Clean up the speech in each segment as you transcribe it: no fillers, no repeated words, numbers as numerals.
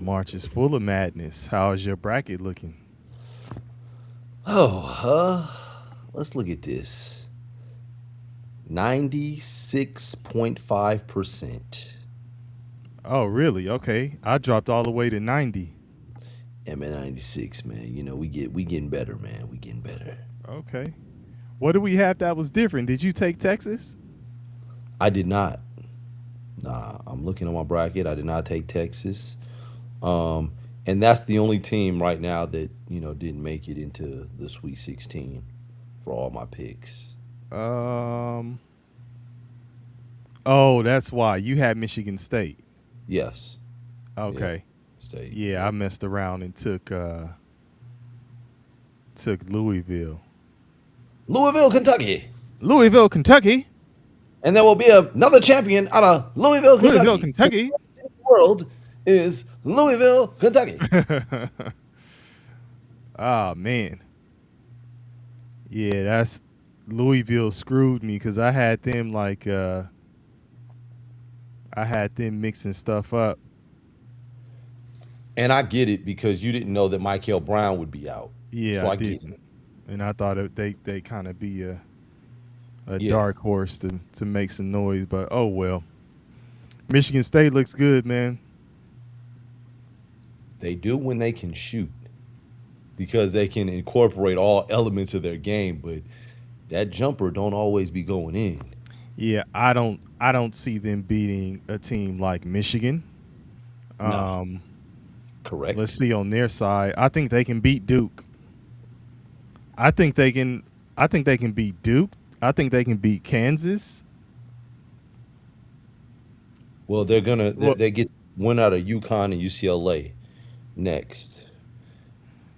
March is full of madness. How is your bracket looking? Let's look at this. 96.5%. Oh, really? Okay. I dropped all the way to 90. I'm at 96, man. We getting better, man. We getting better. Okay. What do we have that was different? Did you take Texas? I did not. Nah, I'm looking at my bracket. I did not take Texas. And that's the only team right now that, didn't make it into the Sweet 16 for all my picks. Um. Oh, that's why you had Michigan State. Yes. Yeah. Okay. State. Yeah, Yeah. I messed around and took Louisville. Louisville, Kentucky. Louisville, Kentucky. And there will be another champion out of Louisville, Louisville, Kentucky. Kentucky. The world is Louisville, Kentucky. Oh man. Yeah, that's Louisville screwed me because I had them mixing stuff up. And I get it because you didn't know that Michael Brown would be out. Yeah, So I I get it. didn't, and I thought they kind of be a Yeah. dark horse to make some noise, but oh well. Michigan State looks good, man. They do when they can shoot because they can incorporate all elements of their game, but that jumper don't always be going in. Yeah, I don't see them beating a team like Michigan. No, Um, let's correct. see on their side. I think they can beat Duke. I think they can. I think they can beat Duke. I think they can beat Kansas. Well, Well, they get one out of UConn and UCLA next.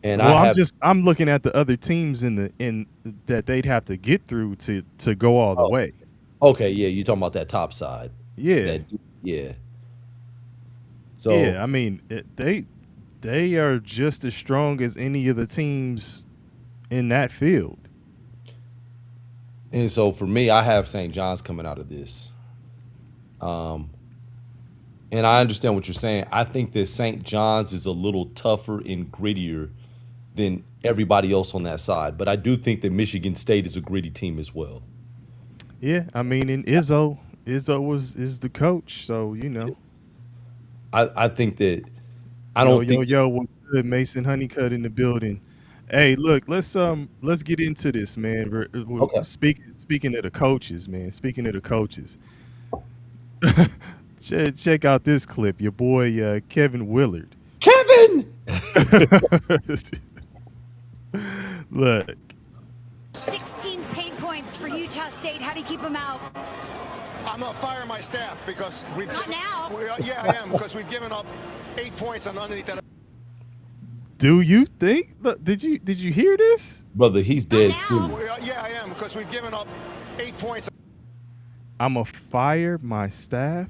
And I well, have I'm looking at the other teams in that they'd have to get through to go all the oh, way. okay, yeah, you're talking about that top side. Yeah, That yeah. So yeah. I mean, they are just as strong as any of the teams in that field. and so for me, I have St. John's coming out of this. Um, and I understand what you're saying. I think that St. John's is a little tougher and grittier than everybody else on that side. But I do think that Michigan State is a gritty team as well. Yeah, I mean, in Izzo is the coach, so I think that I yo don't yo think yo, what's good? Mason Honeycutt in the building. Hey, look, let's get into this, man. okay. Speaking of the coaches, man. Speaking of the coaches, check out this clip. Your boy Kevin Willard. Kevin. Look, 16 paint points for Utah State. How do you keep them out? I'm gonna fire my staff because we've Not now. yeah, I am because we've given up 8 points on underneath that. do you think? Look, did you hear this? Brother, he's Not dead now. serious. Yeah, I am because we've given up 8 points. I'ma fire my staff.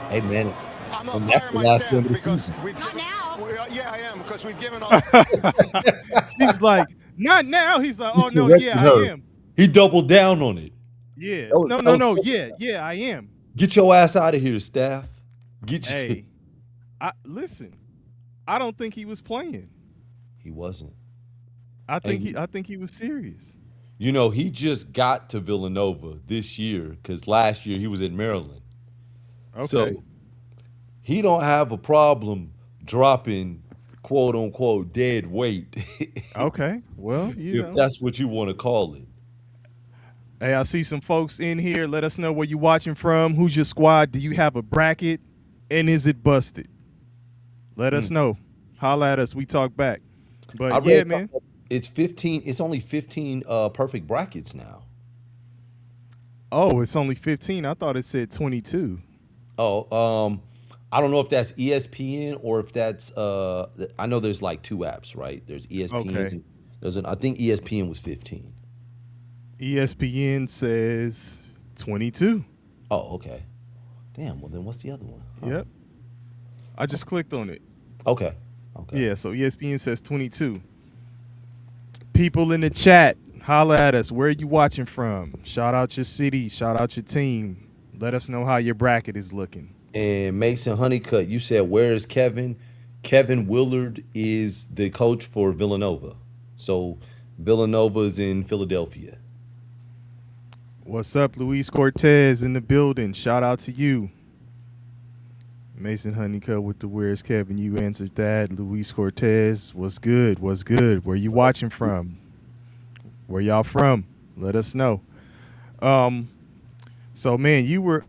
Hey man, I'm gonna and that's fire the my last game staff of the because season. we've Not now. yeah, I am because we've given up. She's like, not now. He's like, He oh no, yeah, corrected I her. am. He doubled down on it. Yeah. No, That no, was no. Yeah, yeah, I am. get your ass out of here, staff. Get you. Hey, I listen. I don't think he was playing. He wasn't. I And think he was serious. he just got to Villanova this year because last year he was in Maryland. Okay. So he don't have a problem dropping quote unquote dead weight, Okay. Well, if that's what you want to call it. Hey, I see some folks in here. Let us know where you watching from. Who's your squad? Do you have a bracket? And is it busted? Let us Mm. know. Holla at us. We talk back. I But read yeah, man. it's 15. It's only 15 perfect brackets now. Oh, it's only 15. I thought it said 22. Oh, I don't know if that's ESPN or if that's I know there's like two apps, right? There's ESPN. Okay. I think ESPN was 15. ESPN says 22. Oh, okay. Damn. Well, then what's the other one? Huh. Yep. I just clicked on it. Okay. Okay. Yeah, so ESPN says 22. People in the chat, holla at us. Where are you watching from? Shout out your city. Shout out your team. Let us know how your bracket is looking. And Mason Honeycutt, you said, where is Kevin? Kevin Willard is the coach for Villanova. So Villanova's in Philadelphia. What's up, Luis Cortez in the building? Shout out to you. Mason Honeycutt with the Where's Kevin? You answered that. Luis Cortez, what's good? What's good? Where you watching from? Where y'all from? Let us know. So man, you were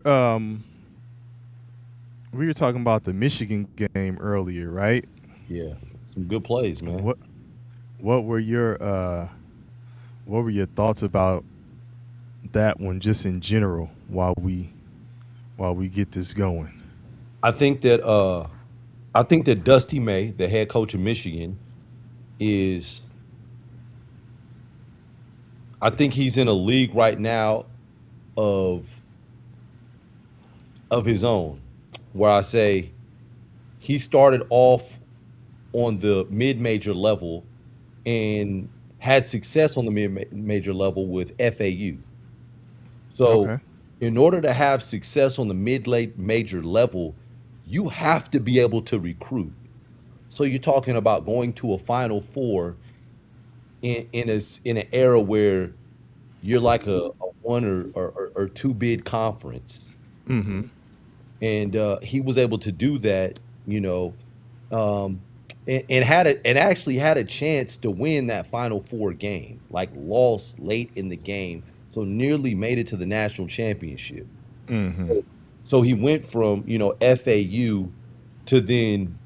we were talking about the Michigan game earlier, right? Yeah. Some good plays, man. What were your thoughts about that one just in general while we get this going? I think that Dusty May, the head coach of Michigan, I think he's in a league right now of his own, where I say he started off on the mid-major level and had success on the mid-major level with FAU. So Okay. in order to have success on the mid-major level, you have to be able to recruit. So you're talking about going to a Final Four in an era where you're like a one or two bid conference, Mm-hmm. and he was able to do that, and actually had a chance to win that Final Four game, like lost late in the game, so nearly made it to the national championship. Mm-hmm. So he went from FAU to then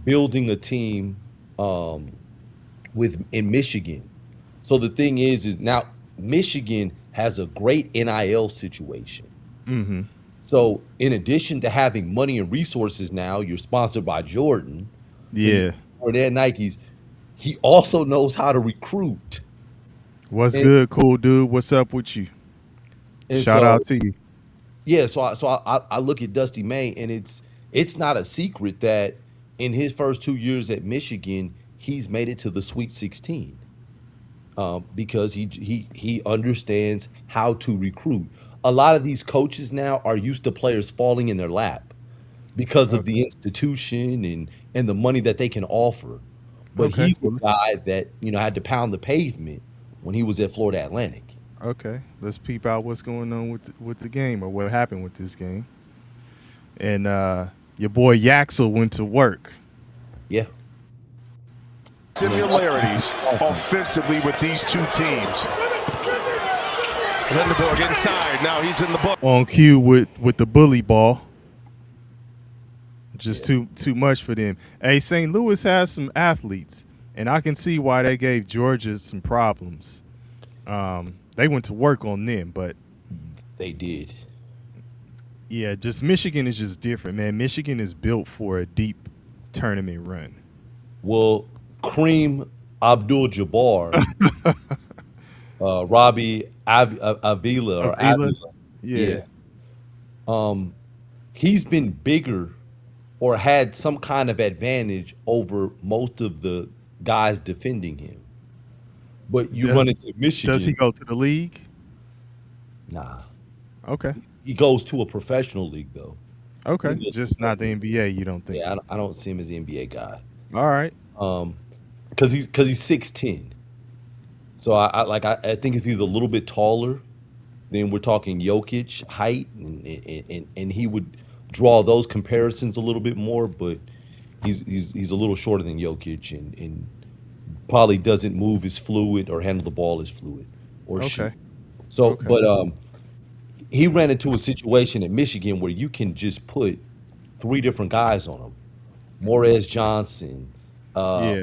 building a team in Michigan. So the thing is now Michigan has a great NIL situation. Mm-hmm. So in addition to having money and resources now, you're sponsored by Jordan. Yeah. Or their Nikes. He also knows how to recruit. What's And, good, cool dude? What's up with you? and Shout so out to you. yeah, I look at Dusty May, and it's not a secret that in his first 2 years at Michigan, he's made it to the Sweet 16. Because he understands how to recruit. A lot of these coaches now are used to players falling in their lap because of Okay. the institution and the money that they can offer. But Okay. he's the guy that had to pound the pavement when he was at Florida Atlantic. Okay. Let's peep out what's going on with the game or what happened with this game. And your boy Yaxel went to work. Yeah. Similarities offensively with these two teams. Lindenborg inside. Now he's in the book. On cue with the bully ball. Just too much for them. Hey, St. Louis has some athletes, and I can see why they gave Georgia some problems. They went to work on them, but They did. yeah, just Michigan is just different, man. Michigan is built for a deep tournament run. Well, Kareem Abdul-Jabbar, Robbie Avila or Avila? Avila, Yeah. he's been bigger or had some kind of advantage over most of the guys defending him. But you run into Michigan. Does he go to the league? Nah. Okay. He goes to a professional league, though. Okay. He goes Just not the NBA, you don't think? Yeah, I don't see him as an NBA guy. All right. Because he's 6'10". So I think if he's a little bit taller, then we're talking Jokic height, and he would draw those comparisons a little bit more. But he's a little shorter than Jokic, and probably doesn't move as fluid or handle the ball as fluid or shoot. Okay. So, Okay. but he ran into a situation at Michigan where you can just put three different guys on him: Morez Johnson, Yeah.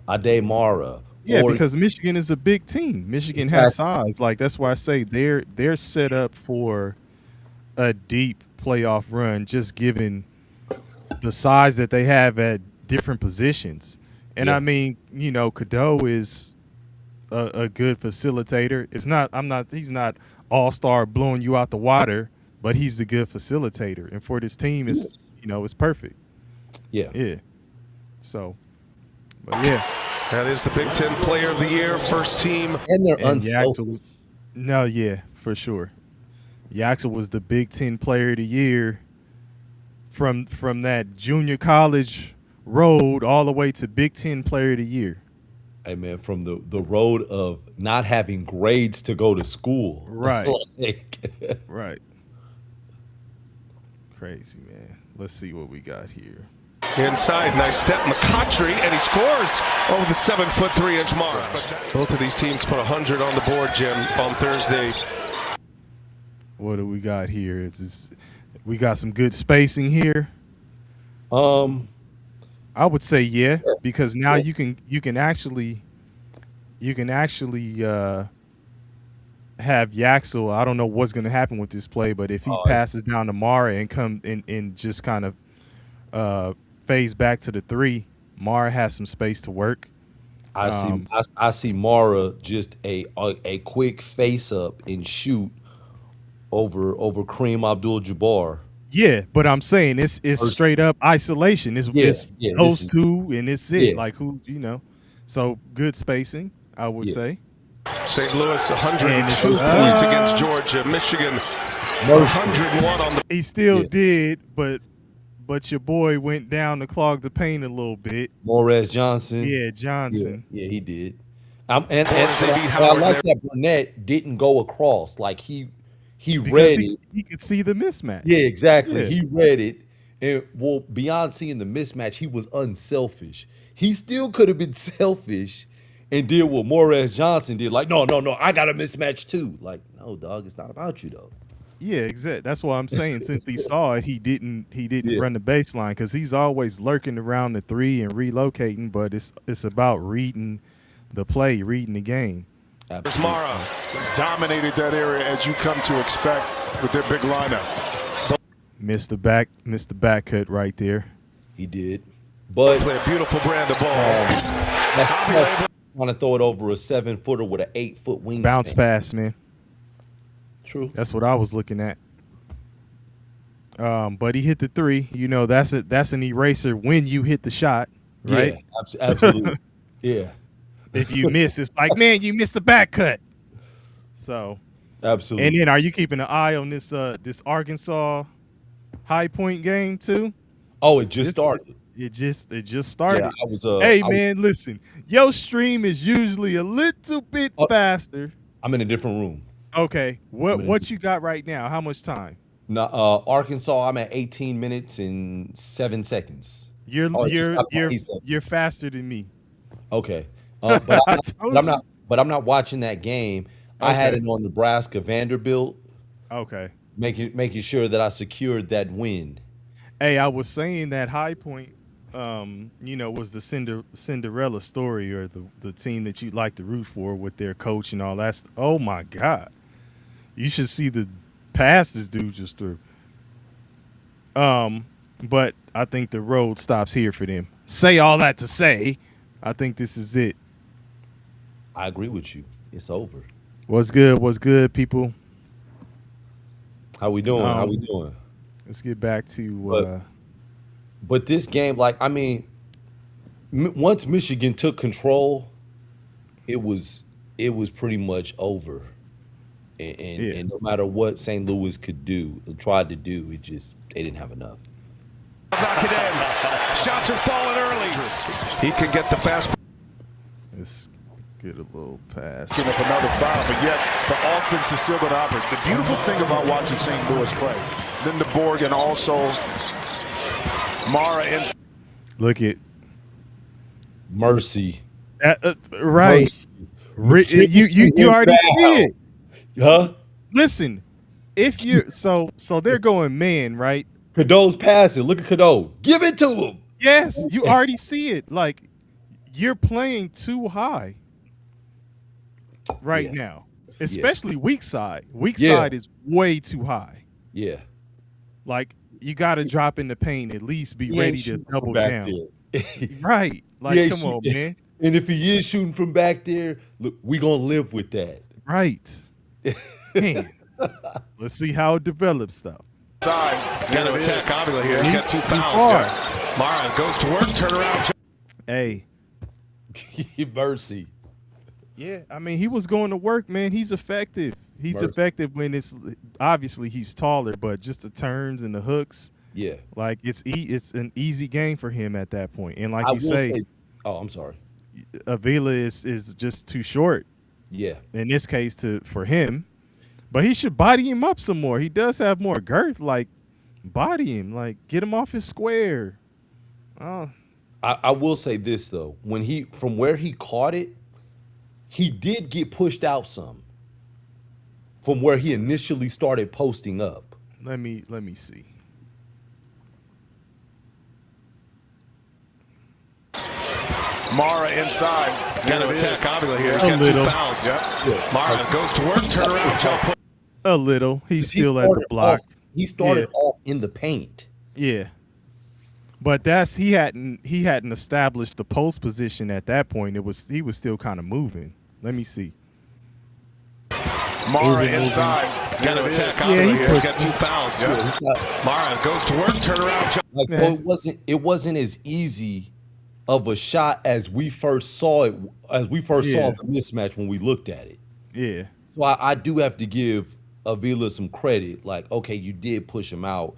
Ade Mara. Yeah, or- because Michigan is a big team. Michigan has size. Like that's why I say they're set up for a deep playoff run, just given the size that they have at different positions. And Yeah. I mean, Cadeau is a good facilitator. He's not all-star blowing you out the water, but he's a good facilitator. And for this team it's perfect. yeah. Yeah. So, but yeah. That is the Big Ten Player of the Year, first team. And they're And unselfish. Yaxel yeah, for sure. Yaxel was the Big Ten Player of the Year from that junior college road all the way to Big Ten Player of the Year. Hey man, from the road of not having grades to go to school. Right. Like, Right. Crazy, man. Let's see what we got here. Inside, nice step, McCautry, and he scores over the 7'3" mark. Both of these teams put 100 on the board, Jim, on Thursday. What do we got here? We got some good spacing here. I would say yeah, because now you can actually have Yaxel. I don't know what's going to happen with this play, but if he passes down to Mara and come and just kind of phase back to the 3, Mara has some space to work. I see Mara just a quick face up and shoot over Kareem Abdul-Jabbar. Yeah, but I'm saying it's straight up isolation. It's those two, and it's it. Yeah. Like who, so good spacing, I would say. St. Louis 102 points against Georgia. Michigan 101 on the. He still did, but your boy went down to clog the paint a little bit. Morez Johnson. Yeah, Johnson. Yeah, he did. And I like that Burnett didn't go across. Like he read it. He could see the mismatch. Yeah, exactly. Yeah. He read it. And beyond seeing the mismatch, he was unselfish. He still could have been selfish and did what Morez Johnson did. Like, no, I got a mismatch too. Like, no, dog, it's not about you though. Yeah, exactly. That's what I'm saying. Since he saw it, he didn't run the baseline because he's always lurking around the 3 and relocating. But it's about reading the play, reading the game. There's Mara. Dominated that area as you come to expect with their big lineup. Missed the back cut right there. He did. But play a beautiful brand of ball. Want to throw it over a 7-footer with an 8-foot wingspan. Bounce pass, man. True. That's what I was looking at. But he hit the 3. That's an eraser when you hit the shot, right? Yeah, absolutely. Yeah. If you miss, it's like, man, you missed the back cut. So, absolutely. And then, are you keeping an eye on this Arkansas High Point game too? Oh, it just started. It just started. Yeah, I was. Man, listen. Your stream is usually a little bit faster. I'm in a different room. Okay. What you got right now? How much time? No, Arkansas. I'm at 18 minutes and 7 seconds. You're faster than me. Okay. But I'm not watching that game. Okay. I had it on Nebraska Vanderbilt. Okay. Making sure that I secured that win. Hey, I was saying that High Point, was the Cinderella story, or the team that you'd like to root for with their coach and all that. Oh my God, you should see the pass this dude just threw. But I think the road stops here for them. Say all that to say, I think this is it. I agree with you. It's over. What's good, people? How we doing? Let's get back to. But this game, once Michigan took control, it was pretty much over, and no matter what St. Louis tried to do, they didn't have enough. Knock it in. Shots are falling early. He can get the fast. Let's get a little pass. Give up another foul, but yet the offense is still going to operate. The beautiful thing about watching St. Louis play, Linda Borg and also Mara and look at Mercy. Right. Mercy. You already see it. Huh? Listen, if you so they're going man, right? Cadeau's passing. Look at Cadeau. Give it to him. Yes, you already see it. Like, you're playing too high right now, especially weak side. Weak side is way too high. Yeah. Like, you got to drop in the paint, at least be ready to double down. Right. Like, come on, man. And if he is shooting from back there, look, we going to live with that. Right. Man. Let's see how it develops, though. Got to attack Avila here. He's got 2 fouls. Mara goes to work, turn around. Hey. Mercy. Yeah, I mean, he was going to work, man. He's effective. He's effective when it's obviously he's taller, but just the turns and the hooks. Yeah. Like it's an easy game for him at that point. And like I you will say, oh, I'm sorry. Avila is just too short Yeah. in this case for him. But he should body him up some more. He does have more girth. Like body him, like get him off his square. Oh, I will say this though, from where he caught it, he did get pushed out some from where he initially started posting up. let me see. Mara inside. Got to attack Avila here. He's A got little. 2 fouls. Yep. Mara goes to work, turn around, jump. A little. He's He still at the started block. He started off in the paint. Yeah. But he hadn't established the post position at that point. He was still kind of moving. Let me see. Mara Moving. inside. Got to attack Yeah, Avila he here. He's got 2 fouls. Mara goes to work, turn around, jump. Like, so it wasn't as easy of a shot as we first saw it, saw the mismatch when we looked at it. Yeah. So I do have to give Avila some credit. Like, okay, you did push him out.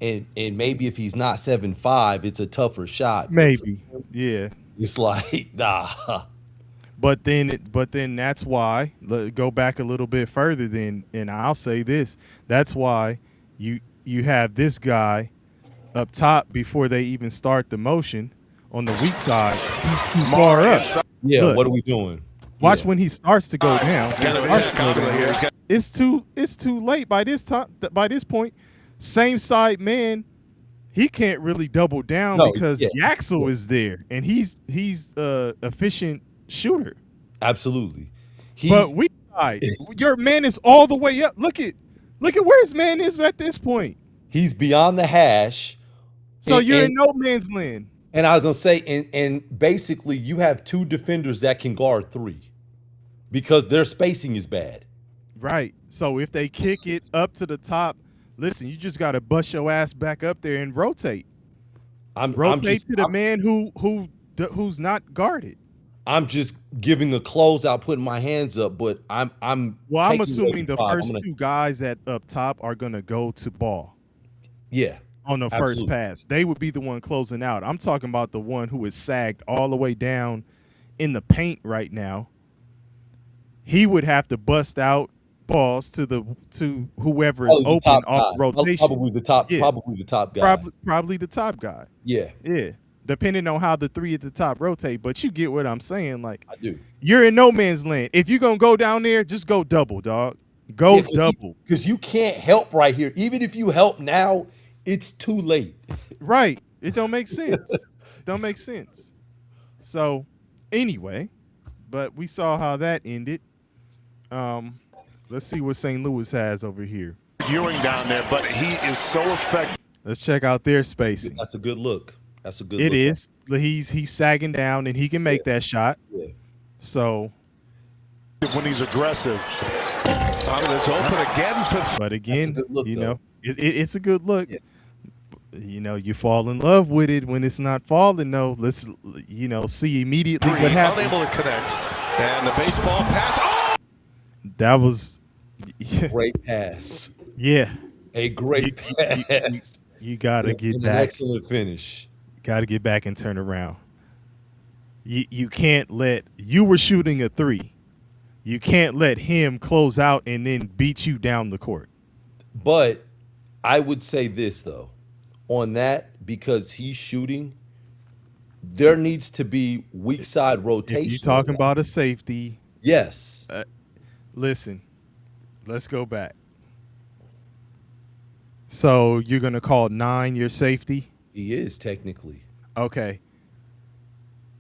And maybe if he's not 7'5", it's a tougher shot. Maybe. Yeah. It's like, nah. But then that's why, go back a little bit further then, and I'll say this. That's why you have this guy up top before they even start the motion on the weak side. He's too far up. Yeah, Look, what are we doing? Watch when he starts to go down. Got to attack Avila here. It's too late by this time. By this point, same side man, he can't really double down because Yaxel is there and he's efficient shooter. Absolutely. But we side, your man is all the way up. Look at where his man is at this point. He's beyond the hash. So you're in no man's land. And I was gonna say, and basically you have 2 defenders that can guard 3 because their spacing is bad. Right. So if they kick it up to the top, listen, you just got to bust your ass back up there and rotate. Rotate to the man who's not guarded. I'm just giving the closeout, putting my hands up, but I'm assuming the first 2 guys up top are gonna go to ball. Yeah. On the first pass. They would be the one closing out. I'm talking about the one who is sagged all the way down in the paint right now. He would have to bust out balls to whoever is open off rotation. Probably the top guy. Probably the top guy. Yeah. Yeah. Depending on how the 3 at the top rotate, but you get what I'm saying. Like, I do. You're in no man's land. If you're gonna go down there, just go double, dog. Go double. Because you can't help right here. Even if you help now, it's too late. Right. It don't make sense. Don't make sense. So anyway, but we saw how that ended. Let's see what St. Louis has over here. Ewing down there, but he is so effective. Let's check out their spacing. That's a good look. That's a good look. It is. He's sagging down and he can make that shot. Yeah. So when he's aggressive. It's open again. But again, look, it's a good look. Yeah. You fall in love with it when it's not falling, though. Let's, see immediately what happened. Unable to connect. And the baseball pass. Oh! That was great pass. Yeah. A great pass. You got to get back. An excellent finish. Got to get back and turn around. You can't you were shooting a 3. You can't let him close out and then beat you down the court. But I would say this, though. On that, because he's shooting, there needs to be weak side rotation. You're talking about a safety. Yes. Listen, let's go back. So you're going to call 9 your safety? He is technically. Okay.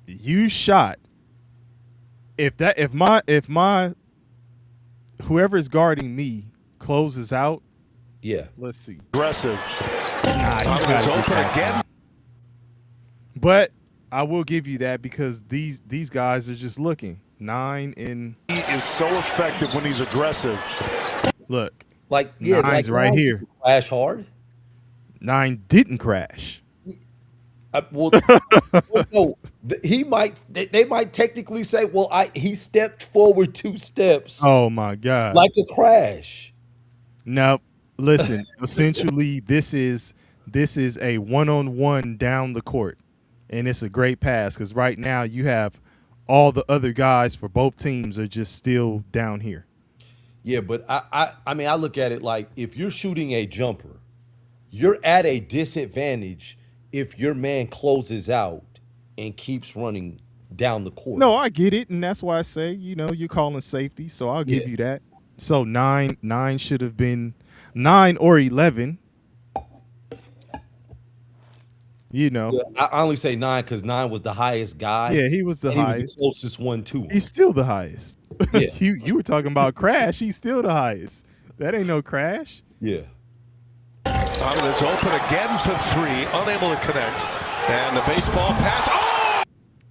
You shot. If my whoever is guarding me closes out. Yeah. Let's see. Aggressive. It's open again. But I will give you that because these guys are just looking. 9 and he is so effective when he's aggressive. Look. Like 9's right here. Crash hard. 9 didn't crash. Well, no, he might. They might technically say, "Well, he stepped forward 2 steps." Oh my God! Like a crash. No, listen. Essentially, this is This is a one-on-one down the court, and it's a great pass because right now you have all the other guys for both teams are just still down here. Yeah, but I mean, I look at it like if you're shooting a jumper, you're at a disadvantage if your man closes out and keeps running down the court. No, I get it, and that's why I say, you're calling safety, so I'll give you that. So 9 should have been 9 or 11. Yeah, I only say 9 because 9 was the highest guy. Yeah, he was the highest. He was the closest one to him. He's still the highest. Yeah. You were talking about Crash. He's still the highest. That ain't no Crash. Yeah. It's open again for 3, unable to connect, and the baseball pass. Oh!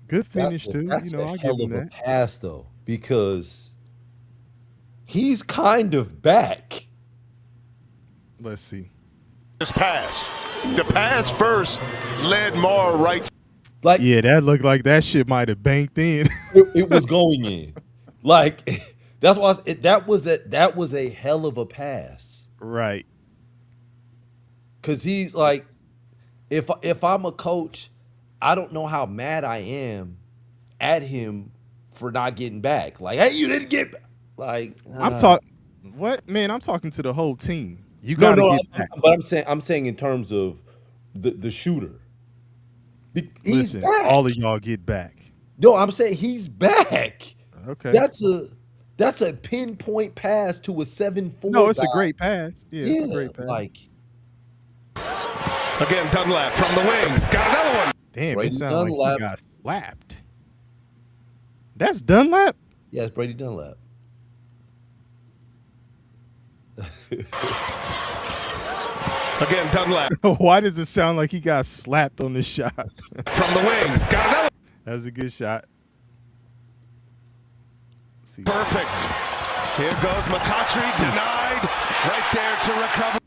Good finish too. That's I'll a give hell him of a that. pass though, because he's kind of back. Let's see. This pass. The pass first led Mara right. Like, Yeah, that looked like that shit might have banked in. it was going in. Like that's why that was a hell of a pass. Right. Cause he's like, if I'm a coach, I don't know how mad I am at him for not getting back. Like, hey, you didn't get back. Like, I'm talking. What, man? I'm talking to the whole team. You gotta get back. But I'm saying in terms of the shooter. He's Listen, back. all of y'all get back. No, I'm saying he's back. Okay. That's a pinpoint pass to a 7-4. No, it's guy. a great pass. Yeah, it's a great pass. Like, Again, Dunlap from the wing. Got another one. damn, Brady it sounded like Dunlap. he got slapped. That's Dunlap? yeah, it's Brady Dunlap. Again, Dunlap Why does it sound like he got slapped on the shot? from the wing. Got another. That's a good shot. Let's see. Perfect. Here goes McCautry, denied. Right there to recover.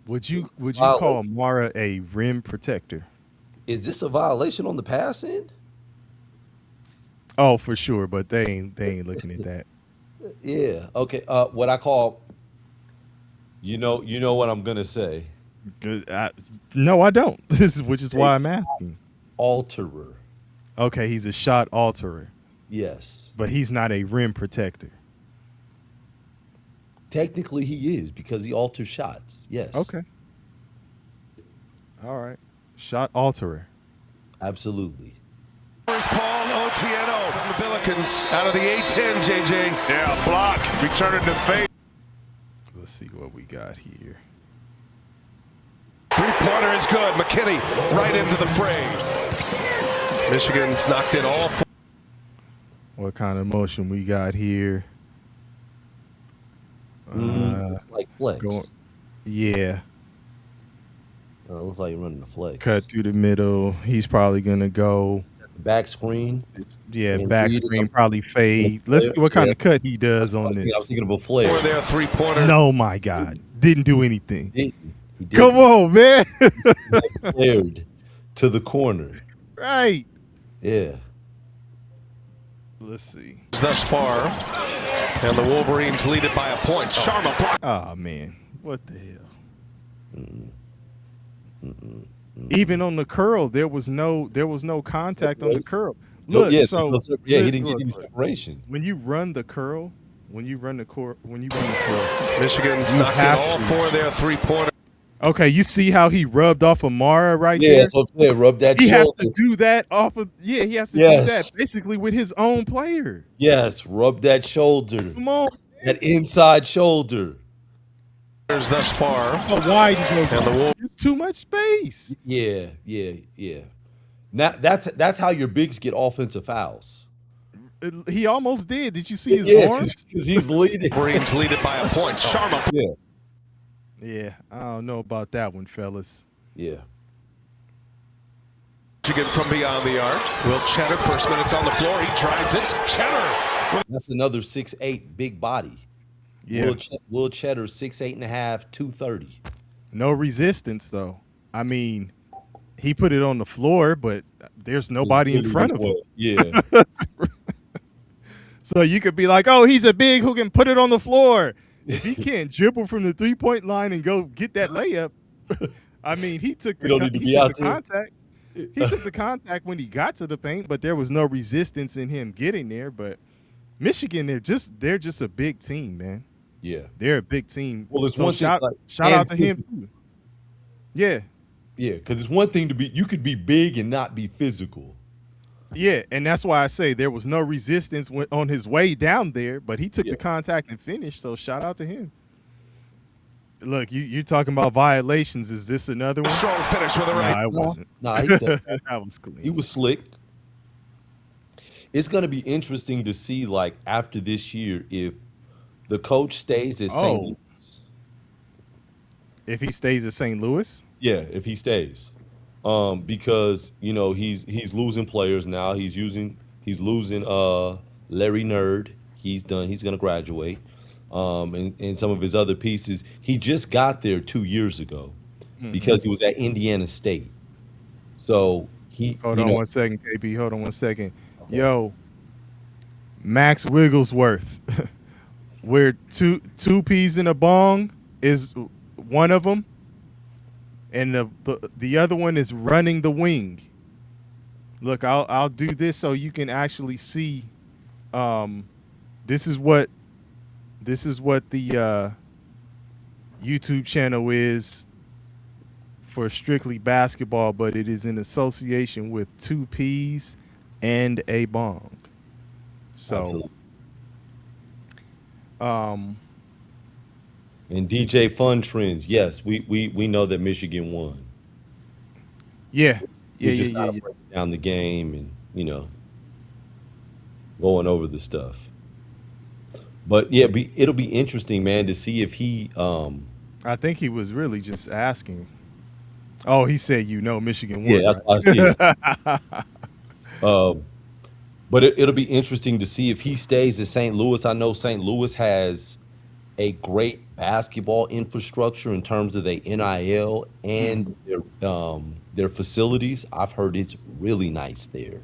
Would you Wow. call Mara a rim protector? Is this a violation on the pass end? Oh, for sure, but they ain't looking at that. Yeah. Okay. What I call, you know what I'm gonna say. Good. No, I don't. Which is why I'm asking. Alterer. Okay, he's a shot alterer, Yes. but he's not a rim protector. Technically, he is because he alters shots. Yes. Okay. All right. Shot alterer. Absolutely. Here's Paul Otieno from the Billikens out of the A-10, JJ. Yeah, block. Return it to face. Let's see what we got here. Three-pointer is good. McKinney right into the fray. Michigan's knocked it all. What kind of motion we got here? Like flex. Yeah. It looks like you're running a flex. Cut through the middle. He's probably gonna go. Back screen. Yeah, And back lead screen him. probably fade. Let's see what kind Yeah. of cut he does on I was this. thinking of a flare. For their three-pointer. No, my God, didn't do anything. He did. Come on, man. Flared to the corner. Right. Yeah. Let's see. Thus far. And the Wolverines lead it by a point. Sharma block. Oh man, what the hell? Even on the curl, there was no contact on the curl. Look, yeah, so he look, didn't get any look. separation. When you run the curl, when you run the curl, Michigan's You knocked it have all to. for their three-pointer. okay, you see how he rubbed off Amara right Yeah, there? that's what I'm saying. Rub that He has shoulder. to do that off of he has to do Yes. that basically with his own player. Yes, rub that shoulder. Come on. That inside shoulder. Thus far. How wide he goes. And the Wolves. There's too much space. Yeah. Now that's how your bigs get offensive fouls. He almost did. Did you see his Yeah, arms? because he's leading. Wolverines lead it by a point. Sharma. Yeah, Yeah, I don't know about that one, fellas. yeah. Michigan from beyond the arc. Will Cheddar, first minutes on the floor. He tries it. Cheddar. That's another 6'8" big body. Yeah. Will Cheddar 6'8.5", 230. No resistance though. I mean, he put it on the floor, but there's nobody in front of him. Yeah. So you could be like, "Oh, he's a big who can put it on the floor." If he can't dribble from the 3-point line and go get that layup, I mean, he took the contact. He took the contact when he got to the paint, but there was no resistance in him getting there. But Michigan, they're just a big team, man. Yeah, they're a big team. Well, it's so one shout thing, out to him too. Yeah, because it's one thing to be. You could be big and not be physical. Yeah, and that's why I say there was no resistance on his way down there, but he took the contact and finished. So shout out to him. Look, you're talking about violations. Is this another one? Strong finish with a right. No, it wasn't. No, that was clean. He was slick. It's going to be interesting to see, like, after this year, if the coach stays at St. Louis. If he stays at St. Louis? Yeah, if he stays. Because, you know, he's losing players now. He's losing Larry Nerd. He's done. He's going to graduate. And some of his other pieces. He just got there 2 years ago because he was at Indiana State. So Hold on 1 second, KB. Hold on 1 second. Okay. Yo, Max Wigglesworth. Where two peas in a bong is one of them, and the other one is running the wing. Look, I'll do this so you can actually see. This is what the YouTube channel is for Strictly Basketball, but it is in association with 2 peas and a bong. So, and DJ Fun Trends, yes, we know that Michigan won. Yeah. Breaking down the game and, you know, going over the stuff. But yeah, it'll be interesting, man, to see if he. I think he was really just asking. Oh, he said, Michigan won. Yeah, that's right? I see. But it'll be interesting to see if he stays at St. Louis. I know St. Louis has a great basketball infrastructure in terms of their NIL and their facilities. I've heard it's really nice there.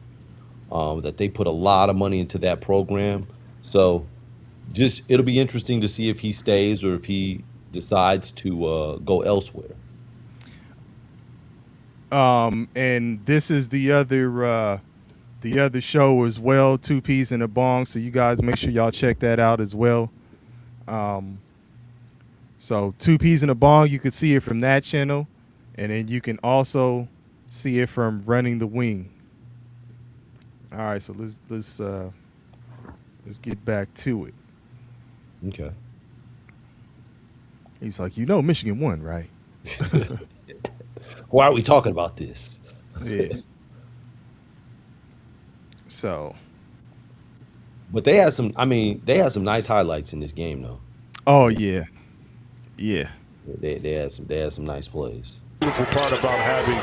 That they put a lot of money into that program. So. It'll be interesting to see if he stays or if he decides to go elsewhere. And this is the other show as well, 2 Peas in a Bong. So you guys make sure y'all check that out as well. So 2 Peas in a Bong, you can see it from that channel, and then you can also see it from Running the Wing. All right, so let's get back to it. Okay. He's like, Michigan won, right? Why are we talking about this? Yeah. So. But they had some nice highlights in this game, though. Oh yeah. Yeah. They had some nice plays. Beautiful part about having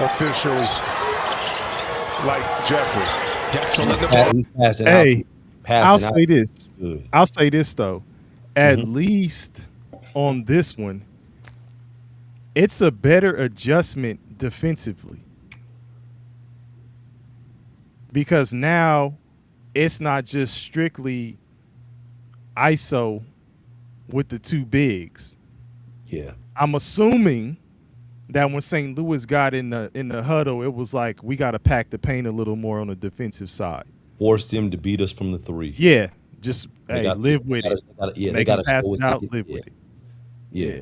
officials like Jeffrey. He's passing out. Hey. I'll say this. I'll say this though. At least on this one, it's a better adjustment defensively. Because now it's not just strictly ISO with the 2 bigs. Yeah. I'm assuming that when St. Louis got in the huddle, it was like we got to pack the paint a little more on the defensive side. Forced them to beat us from the 3. Yeah, just live with it. They got to pass it out. Live with it. Yeah.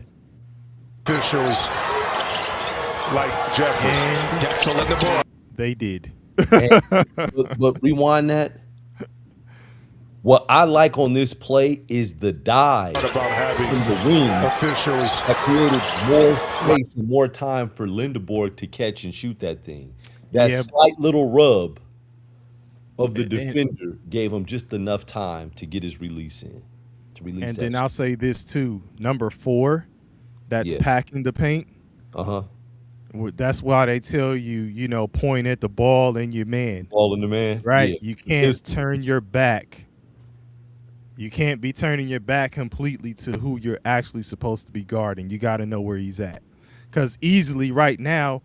Officials like Jeffrey. They did. but rewind that. What I like on this play is the dive about having from the wing officials that created more space and more time for Lindeborg to catch and shoot that thing. That slight little rub of the defender gave him just enough time to get his release in. And then I'll say this too. Number 4, that's packing the paint. That's why they tell you, point at the ball and your man. Ball in the man. Right. Yeah. You can't turn your back. You can't be turning your back completely to who you're actually supposed to be guarding. You got to know where he's at. Because easily right now,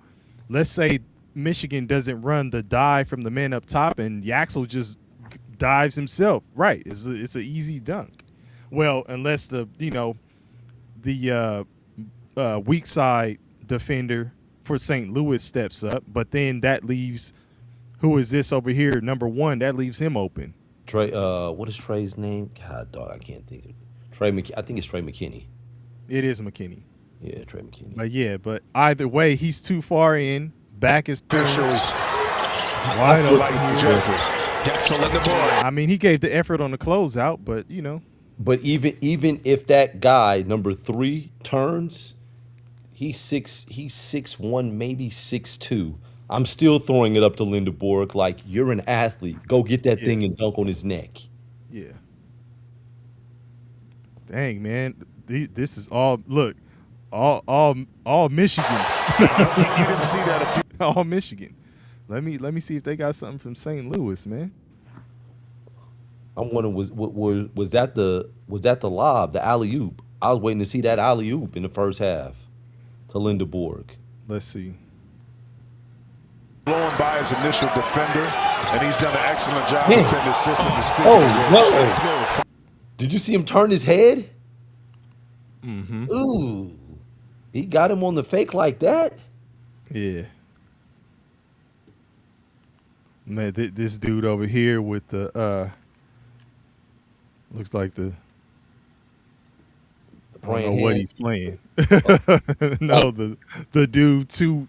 let's say Michigan doesn't run the dive from the man up top and Yaxel just dives himself. Right. It's an easy dunk. Well, unless the weak side defender for St. Louis steps up, but then that leaves who is this over here? Number 1, that leaves him open. Trey, what is Trey's name? God, dog, I can't think of it. I think it's Trey McKinney. It is McKinney. Yeah, Trey McKinney. But either way, he's too far in. Back is Officials wide open. I mean, he gave the effort on the closeout, but But even if that guy number 3 turns, he's 6'1", maybe 6'2". I'm still throwing it up to Lindeborg like, you're an athlete. Go get that thing and dunk on his neck. Yeah. Dang, man, this is all Michigan. You didn't see that. All Michigan. Let me see if they got something from St. Louis, man. I'm wondering was that the lob, the alley oop? I was waiting to see that alley oop in the first half to Lindeborg. Let's see. Blowing by his initial defender, and he's done an excellent job with his assistant to speak. No. Did you see him turn his head? Mm-hmm. Ooh, he got him on the fake like that. Yeah. Man, this dude over here with the looks like I don't know what he's playing. No, the dude two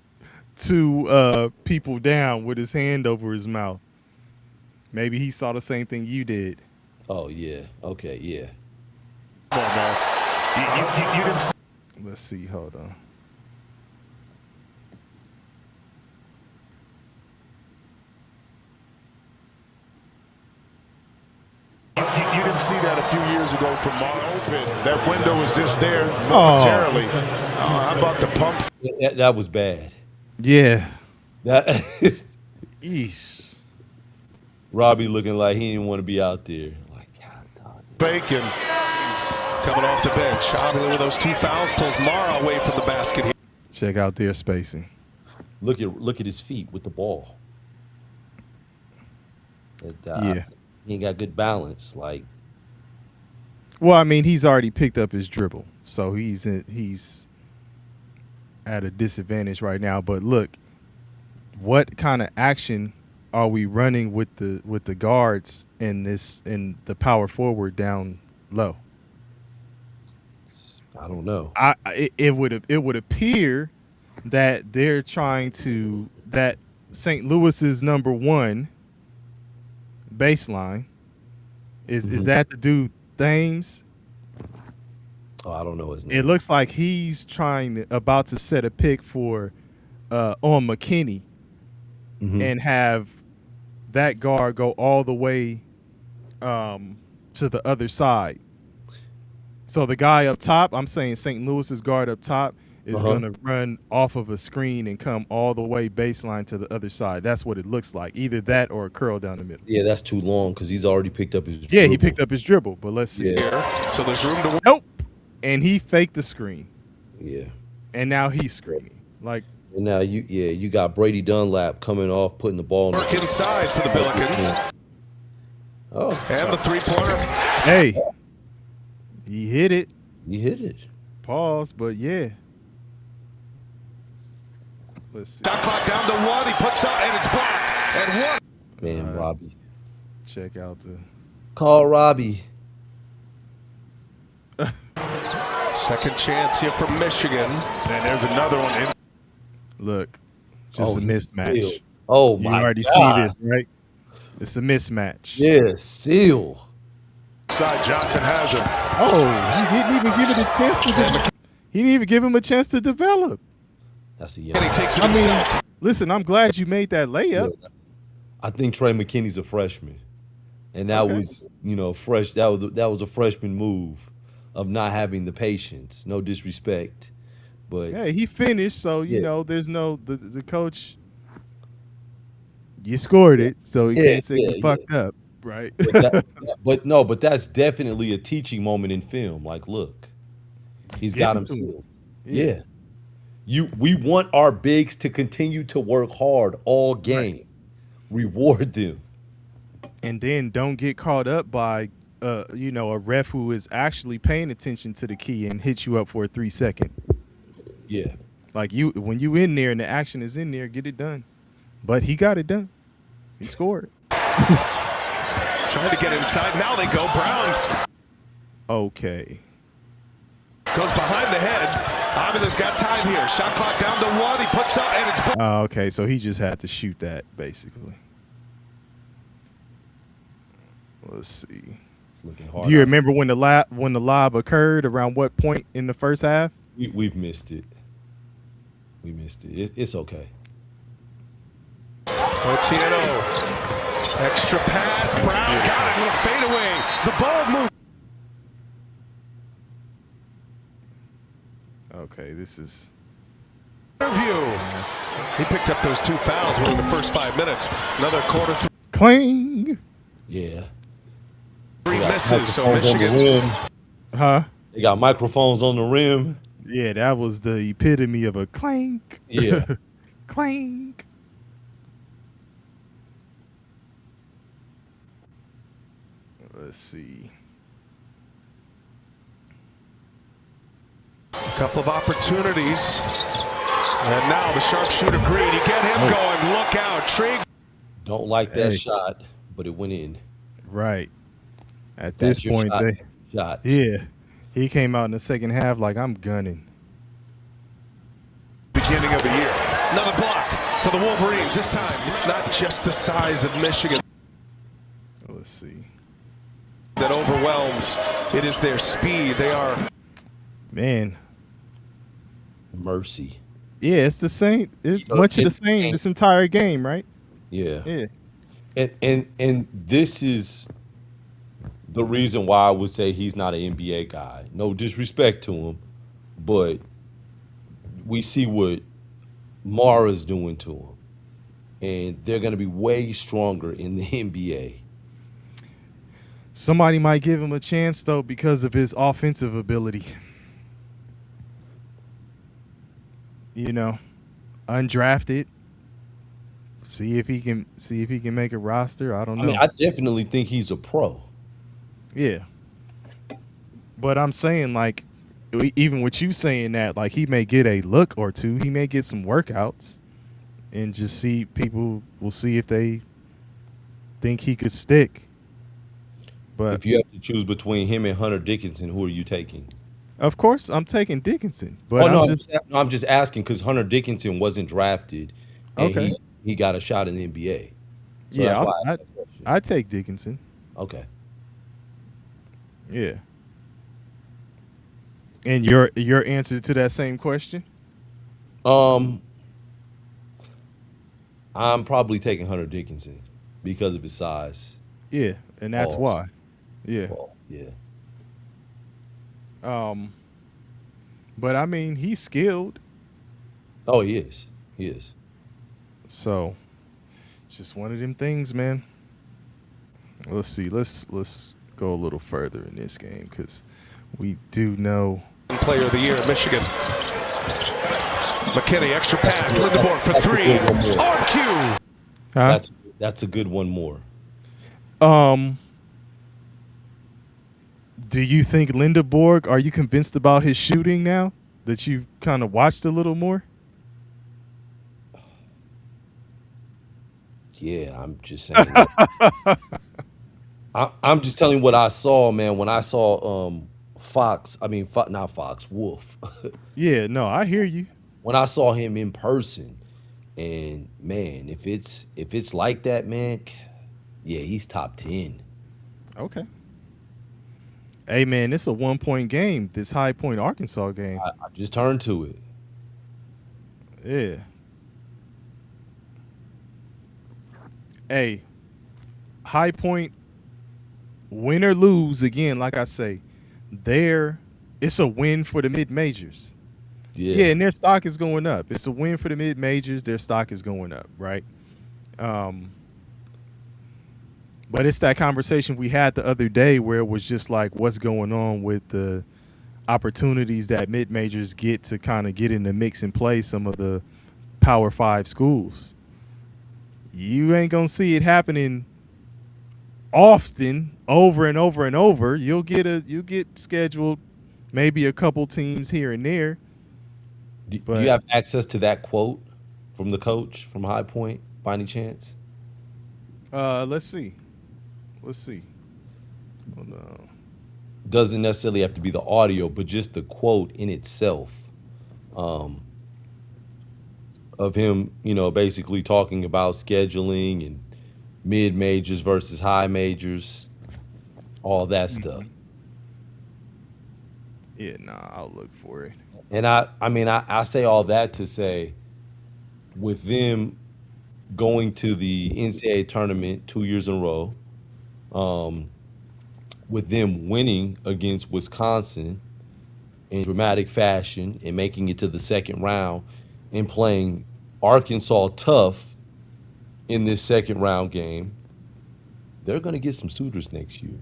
people down with his hand over his mouth. Maybe he saw the same thing you did. Oh yeah. Okay. Yeah. Come on, man. You didn't see. Let's see. Hold on. You didn't see that a few years ago from Mar Open. That window was just there momentarily. How about the pump? That was bad. Yeah. That. Eesh. Robbie looking like he didn't want to be out there. Like, God, dog. Bacon. Coming off the bench. Obviously, with those 2 fouls, pulls Mara away from the basket here. Check out their spacing. Look at his feet with the ball. Yeah. He ain't got good balance. Like, well, I mean, he's already picked up his dribble, so he's at a disadvantage right now. But look, what kind of action are we running with the guards in the power forward down low? I don't know. It would appear that they're trying to that St. Louis's number 1 baseline is that the dude Thames? Oh, I don't know his name. It looks like he's about to set a pick for on McKinney and have that guard go all the way to the other side. So the guy up top, I'm saying St. Louis's guard up top is going to run off of a screen and come all the way baseline to the other side. That's what it looks like. Either that or a curl down the middle. Yeah, that's too long because he's already picked up his dribble. Yeah, he picked up his dribble, but let's see. Yeah. So there's room to. Nope. And he faked the screen. Yeah. And now he's screening. Like. And now you got Brady Dunlap coming off, putting the ball in Work inside for the Billikens. Oh. And the 3-pointer. Hey. He hit it. You hit it. Pause, but yeah. Let's see. Shot clock down to 1. He puts up, and it's blocked. And 1. Man, Robbie. Check out the. Call Robbie. Second chance here for Michigan. And there's another one. Look, just a mismatch. Sealed. Oh, my God. You already see this, right? It's a mismatch. Yeah, seal. Side Johnson has him. Oh, he didn't even give it a chance to develop. He didn't even give him a chance to develop. That's a young. And he takes it himself. Listen, I'm glad you made that layup. Yeah. I think Trey McKinney's a freshman, and that was fresh. That was a freshman move of not having the patience. No disrespect, but yeah, he finished. So there's no the coach. You scored it, so he can't say you fucked up. Right. But that's definitely a teaching moment in film. Like, look, he's got him sealed. Yeah. We want our bigs to continue to work hard all game. Right. Reward them. And then don't get caught up by a ref who is actually paying attention to the key and hits you up for a 3-second. Yeah. Like when you in there and the action is in there, get it done. But he got it done. He scored. Trying to get inside. Now they go. Brown Okay. goes behind the head. Avila's got time here. Shot clock down to 1. He puts up, and it's Okay, so he just had to shoot that, basically. Let's see. It's looking hard. Do you remember when the lob occurred? Around what point in the first half? We've missed it. We missed it. It's okay. Otieno. Extra pass. Brown got it. Little fadeaway. The ball moved. Okay, this is Interview. He picked up those 2 fouls within the first 5 minutes. Another quarter. clang. Yeah. 3 They got misses. So microphones on the Michigan. rim. Huh? They got microphones on the rim. Yeah, that was the epitome of a clank. Yeah. Clank. Let's see. A couple of opportunities. And now the sharpshooter Greedy. Get him going. Look out. Trig. Don't like that Hey. shot, but it went in. Right. At That's this your point, shot. Shot. yeah, he came out in the second half like I'm gunning. Beginning of the year. Another block for the Wolverines. This time, it's not just the size of Michigan Let's see. that overwhelms. It is their speed. They are. Man, Mercy. yeah, it's the same. It's You know, much of the it's- same this entire game, right? Yeah. Yeah. And this is the reason why I would say he's not an NBA guy. No disrespect to him, but we see what Mara's doing to him. And they're going to be way stronger in the NBA. Somebody might give him a chance though because of his offensive ability. You know, undrafted. See if he can make a roster. I don't know. I mean, I definitely think he's a pro. Yeah. But I'm saying, like, even with you saying that, like, he may get a look or two. He may get some workouts and just see people will see if they think he could stick. But, If you have to choose between him and Hunter Dickinson, who are you taking? of course, I'm taking Dickinson. But Oh, no, I'm I'm just asking because Hunter Dickinson wasn't drafted. And Okay. he got a shot in the NBA. So yeah, that's why I asked that question. I take Dickinson. Okay. Yeah. And your answer to that same question? I'm probably taking Hunter Dickinson because of his size. Yeah, and that's Pause. why. Yeah. Well, yeah. But I mean, he's skilled. Oh, he is. He is. So, just one of them things, man. Let's see. Let's go a little further in this game because we do know. Player of the year at Michigan. McKinney, extra pass. Lindeborg for That's a 3. good one more. On cue. Huh? That's a good one more. Do you think Lindeborg? Are you convinced about his shooting now that you've kind of watched a little more? Yeah, I'm just saying. I'm just telling you what I saw, man. When I saw not Fox, Wolf. Yeah. No, I hear you. When I saw him in person, and man, if it's like that, man, yeah, he's top 10. Okay. Hey, man, it's a 1-point game. This High Point Arkansas game. I just turned to it. Yeah. Hey, High Point, win or lose, again, like I say, it's a win for the mid-majors. Yeah, and their stock is going up. It's a win for the mid-majors. Their stock is going up, right? But it's that conversation we had the other day where it was just like, what's going on with the opportunities that mid-majors get to kind of get in the mix and play some of the Power 5 schools. You ain't going to see it happening often, over and over and over, you'll get scheduled maybe a couple teams here and there. Do But you have access to that quote from the coach from High Point by any chance? let's see. Hold on. Doesn't necessarily have to be the audio, but just the quote in itself, of him, basically talking about scheduling and mid majors versus high majors, all that stuff. Yeah, nah, I'll look for it. And I say all that to say, with them going to the NCAA tournament 2 years in a row, with them winning against Wisconsin in dramatic fashion and making it to the second round and playing Arkansas tough in this second round game, they're going to get some suitors next year.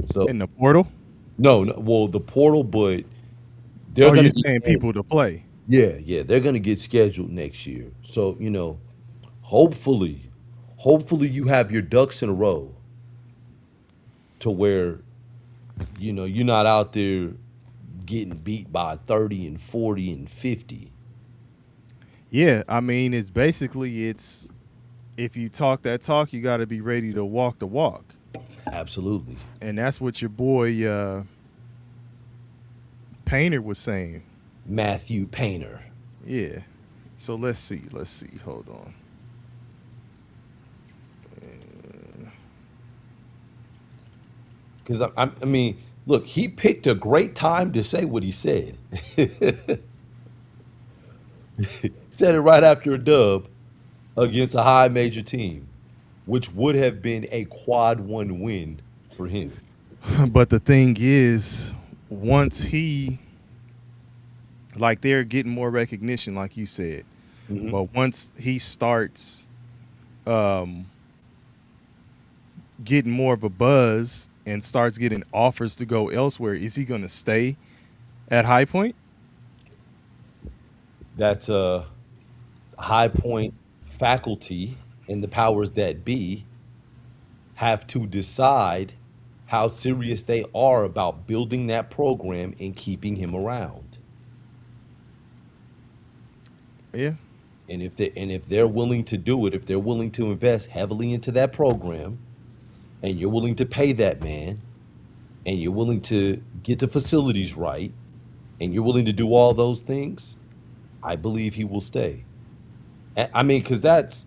So In the portal? no, well, the portal, but they're Oh, going you're to saying people to play. yeah, they're going to get scheduled next year. So, hopefully you have your ducks in a row to where, you're not out there getting beat by 30 and 40 and 50. Yeah, I mean, it's if you talk that talk, you got to be ready to walk the walk. Absolutely. And that's what your boy Painter was saying. Matthew Painter. Yeah. So let's see. Hold on. Because, I mean, look, he picked a great time to say what he said. He said it right after a dub against a high major team, which would have been a quad one win for him. But the thing is, once they're getting more recognition, like you said, but once he starts getting more of a buzz and starts getting offers to go elsewhere, is he going to stay at High Point? That's a High Point faculty and the powers that be have to decide how serious they are about building that program and keeping him around. Yeah. And if they're willing to do it, if they're willing to invest heavily into that program, and you're willing to pay that man, and you're willing to get the facilities right, and you're willing to do all those things, I believe he will stay. I mean, because that's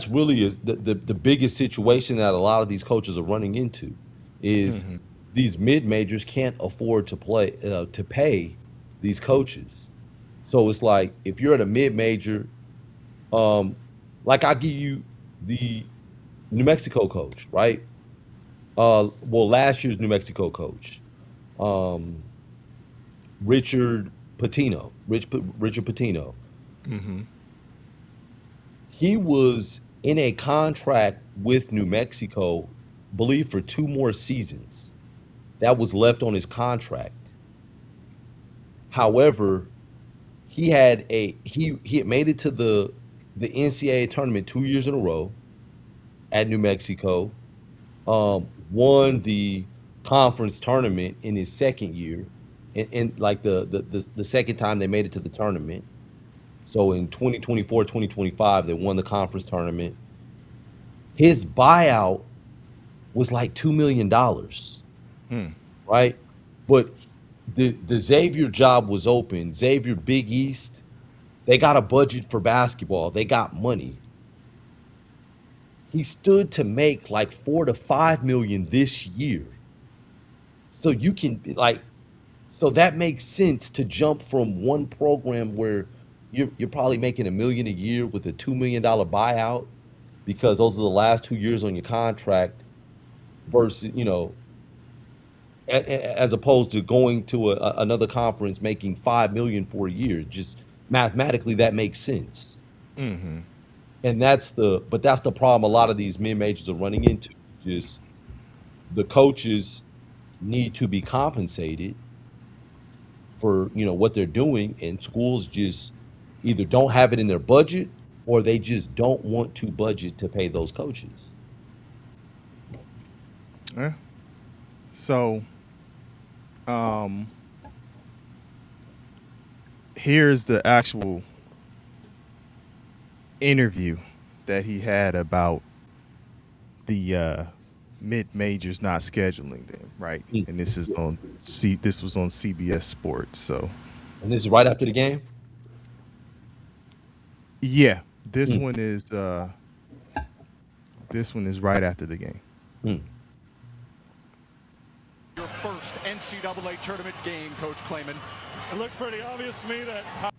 really the biggest situation that a lot of these coaches are running into is these mid majors can't afford to pay these coaches. So it's like, if you're at a mid major, like I'll give you the New Mexico coach, right? Last year's New Mexico coach, Richard Pitino. He was in a contract with New Mexico, believe for 2 more seasons. That was left on his contract. However, he had made it to the NCAA tournament 2 years in a row at New Mexico, won the conference tournament in his second year, and like the second time they made it to the tournament. So in 2024, 2025, they won the conference tournament. His buyout was like $2 million, right? But the Xavier job was open. Xavier Big East, they got a budget for basketball. They got money. He stood to make like $4 to $5 million this year. So you can so that makes sense to jump from one program where you're probably making $1 million a year with a $2 million buyout, because those are the last 2 years on your contract, versus as opposed to going to another conference making $5 million for a year. Just mathematically, that makes sense. And that's the problem a lot of these mid majors are running into. Just the coaches need to be compensated for what they're doing, and schools just either don't have it in their budget, or they just don't want to budget to pay those coaches. Yeah. So, here's the actual interview that he had about the mid majors not scheduling them, right? And this is on this was on CBS Sports. So, And this is right after the game? yeah, this one is right after the game. Your first NCAA tournament game, Coach Klayman. It looks pretty obvious to me that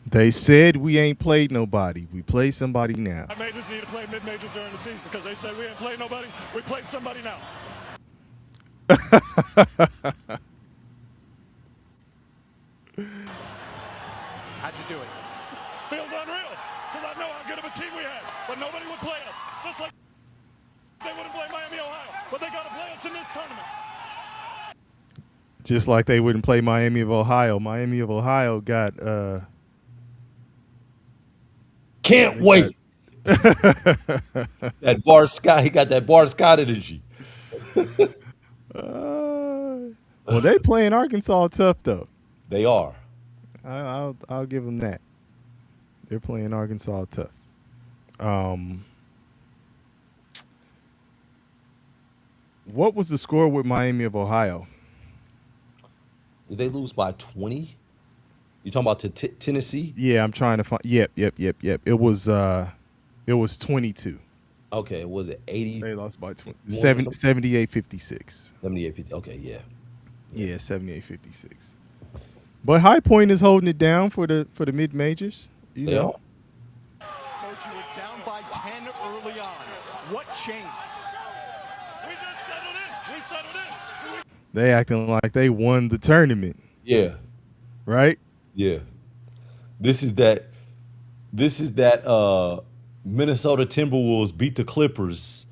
They said we ain't played nobody. We play somebody now. high majors need to play mid-majors during the season because they said we ain't played nobody. We played somebody now. How'd you do it? Feels unreal because I know how good of a team we had, but nobody would play us. Just like they wouldn't play Miami, Ohio, but they got to play us in this tournament. Just like they wouldn't play Miami of Ohio. Miami of Ohio got Can't wait. That Bar Scott, he got that Bar Scott energy. well, they playing Arkansas tough though. They are. I'll give them that. They're playing Arkansas tough. What was the score with Miami of Ohio? Did they lose by 20? You talking about to Tennessee? Yeah, I'm trying to find. Yep. It was 22. Okay, was it 80? They lost by 20. 78-56. 78-50. Okay, yeah. Yeah, 78-56. But High Point is holding it down for the mid majors. You They know. are. Coach, you were down by 10 early on. What changed? We just settled in. We settled in. They acting like they won the tournament, Yeah. right? Yeah. This is that Minnesota Timberwolves beat the Clippers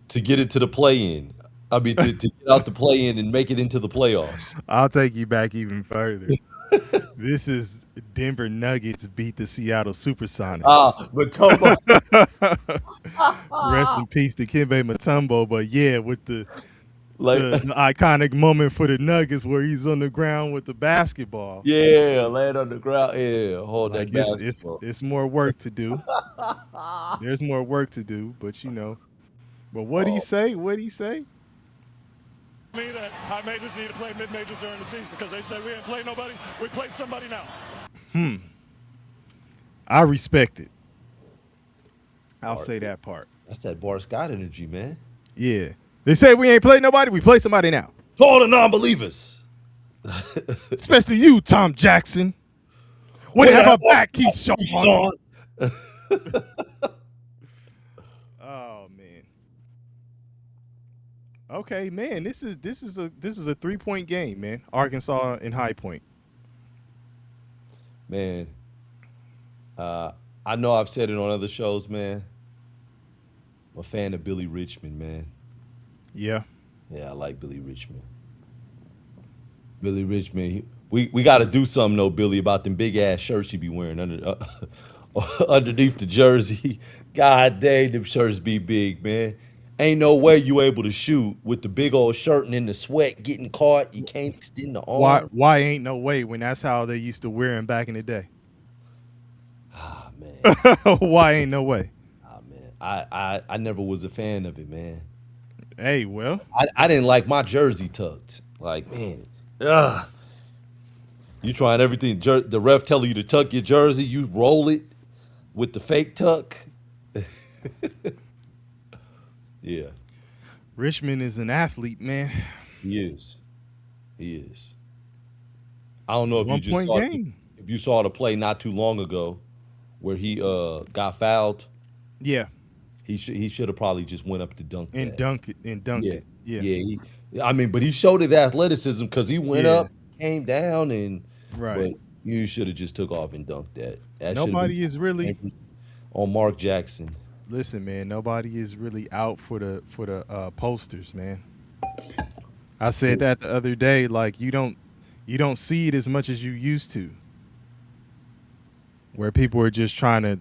to get into the play-in. I mean, to get out the play-in and make it into the playoffs. I'll take you back even further. This is Denver Nuggets beat the Seattle Supersonics. But Tomo, Rest in peace to Kembe Mutombo. But yeah, with the like, iconic moment for the Nuggets where he's on the ground with the basketball. yeah, land on the ground, yeah, hold Like that basketball. it's more work to do. There's more work to do, but you know. But what'd he say? What'd he say? Me that high majors need to play mid-majors during the season because they said we ain't played nobody. We played somebody now. I respect it. I'll say that part. That's that Bar Scott energy, man. Yeah. They say we ain't played nobody. We play somebody now. To all the non-believers. Especially you, Tom Jackson. When they have our back, Keith Shaw. Oh man. Okay, man. This is a 3-point game, man. Arkansas and High Point. Man, I know I've said it on other shows, man. I'm a fan of Billy Richmond, man. Yeah. Yeah, I like Billy Richmond. Billy Richmond, we got to do something though, Billy, about them big ass shirts you be wearing underneath the jersey. God dang, them shirts be big, man. Ain't no way you able to shoot with the big old shirt and in the sweat getting caught. You can't extend the arm. Why ain't no way when that's how they used to wear them back in the day? Ah, man. Why ain't no way? Ah, man. I never was a fan of it, man. Hey, well, I didn't like my jersey tucked. Like, man, ugh. You trying everything. The ref telling you to tuck your jersey, you roll it with the fake tuck. Yeah. Richmond is an athlete, man. He is. He is. I don't know if you saw the play not too long ago where he got fouled. Yeah. He should have probably just went up to dunk And that. dunk it. Yeah. I mean, but he showed his athleticism because he went up, came down, and Right. But you should have just took off and dunked that. Nobody is really on Mark Jackson. Listen, man. Nobody is really out for the posters, man. I said that the other day. Like you don't see it as much as you used to, where people are just trying to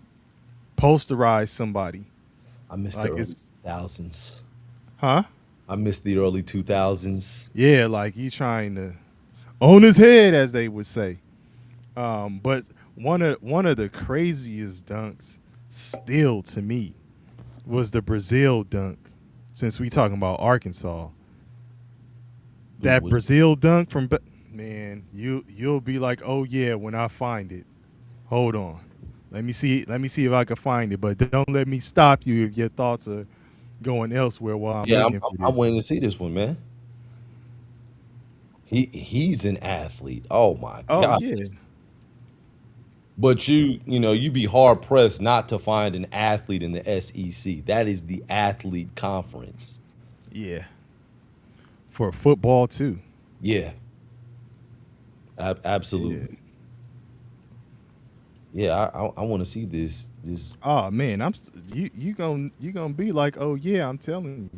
posterize somebody. I missed Like the early it's- thousands. Huh? I miss the early 2000s. Yeah, like he trying to own his head, as they would say. But one of the craziest dunks, still to me, was the Brazil dunk. Since we talking about Arkansas, that Brazil dunk from man, you'll be like, oh yeah, when I find it. Hold on, let me see if I can find it. But don't let me stop you if your thoughts are going elsewhere while I'm Yeah, looking for I'm this. waiting to see this one, man. He's an athlete. Oh my Oh god! yeah, But you be hard pressed not to find an athlete in the SEC. That is the athlete conference. yeah. For football too. Yeah, absolutely. Yeah, I want to see this. Oh man, you gonna be like, oh yeah, I'm telling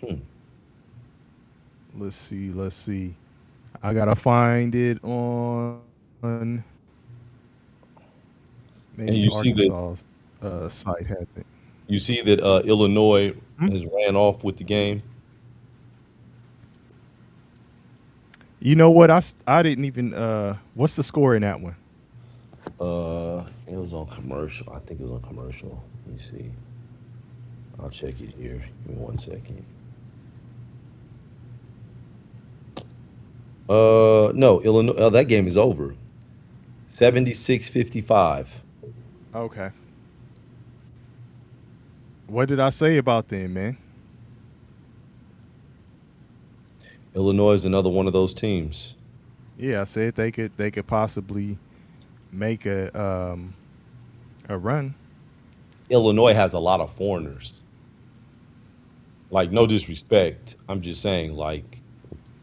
you. Let's see. I gotta find it on And maybe you see that Arkansas's site has it. Illinois Hmm? has ran off with the game. You know what? I didn't even. What's the score in that one? It was on commercial. I think it was on commercial. Let me see. I'll check it here. Give me 1 second. No, Illinois. That game is over. 76-55. Okay. What did I say about them, man? Illinois is another one of those teams. Yeah, I said they could possibly make a run. Illinois has a lot of foreigners. Like, no disrespect. I'm just saying, like,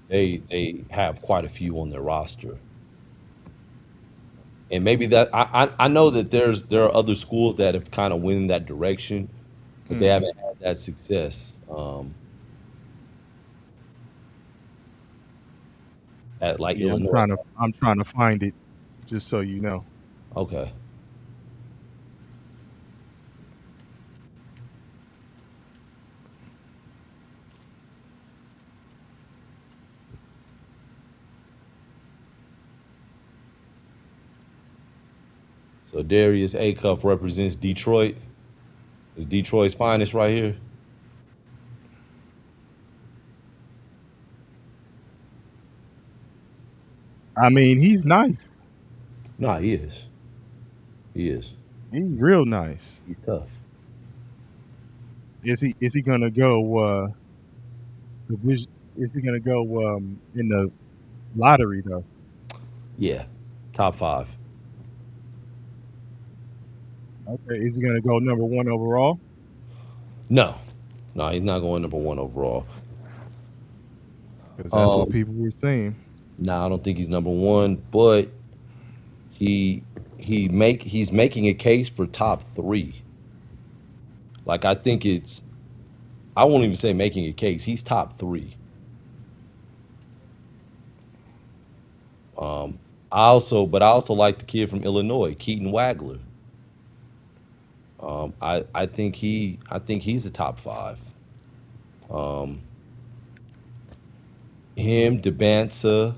they have quite a few on their roster. And maybe that I know that there are other schools that have kind of went in that direction, but they haven't had that success. At like Yeah, Illinois. I'm trying to find it, just so you know. Okay. So Darius Acuff represents Detroit. Is Detroit's finest right here? I mean, he's nice. Nah, he is. He is. He's real nice. He's tough. Is he gonna go? Is he gonna go in the lottery though? Yeah. Top 5. Okay. Is he gonna go number 1 overall? No. No, he's not going number 1 overall. Because that's what people were saying. Nah, I don't think he's number 1, but he's making a case for top 3. Like, I think I won't even say making a case. He's top 3. I also like the kid from Illinois, Keaton Wagler. I think he's a top 5. Him, DeBansa,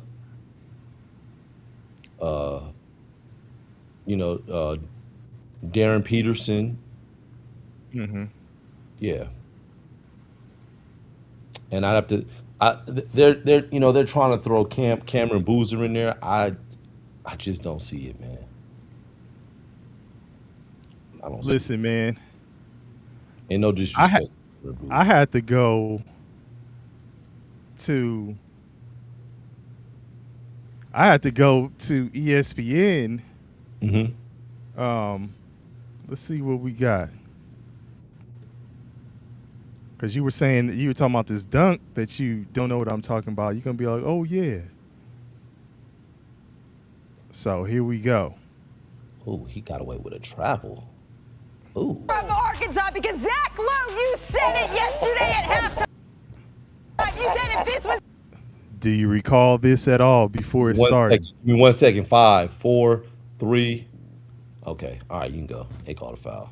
Darren Peterson. Mm-hmm. Yeah. And I'd have to. They're trying to throw Cameron Boozer in there. I just don't see it, man. I don't. Listen, man. Ain't no disrespect. I had to go to. I had to go to ESPN. Mm-hmm. Let's see what we got. Because you were talking about this dunk that you don't know what I'm talking about. You're going to be like, oh, yeah. So here we go. Oh, he got away with a travel. Ooh. From Arkansas, because Zach Lowe, you said it yesterday at halftime. You said if this was... Do you recall this at all before it started? Give me 1 second. 5, 4, 3. Okay. All right, you can go. They called a foul.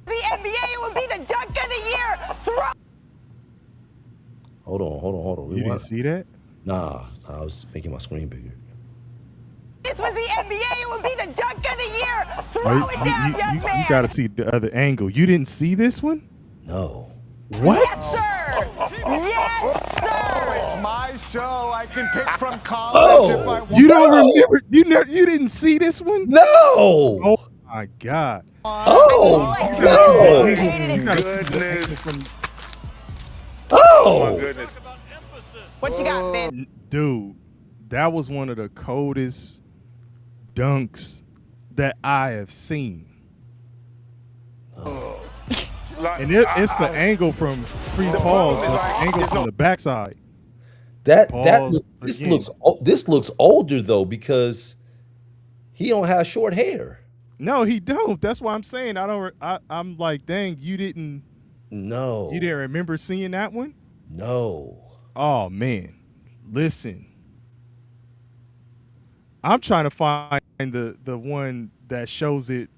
The NBA, it would be the the dunk of the year. Hold on. You didn't see that? Nah, I was making my screen bigger. This was the NBA. It would be the dunk of the year. Oh, Throw it down, young man. you got to see the other angle. You didn't see this one? No. What? Yes, sir. Yes, sir. It's my show. I can pick from college if I want. You don't remember? You didn't see this one? No. Oh my God. Oh, no. You gotta- Goodness. Oh. My goodness. What you got, Ben? Dude, that was one of the coldest dunks that I have seen. And it's the angle from pre-pause, but the angle from the backside. Pause again. This looks older though because he don't have short hair. No, he don't. That's why I'm saying I'm like, dang, you didn't remember seeing that one? No. Oh man, listen. I'm trying to find the one that shows it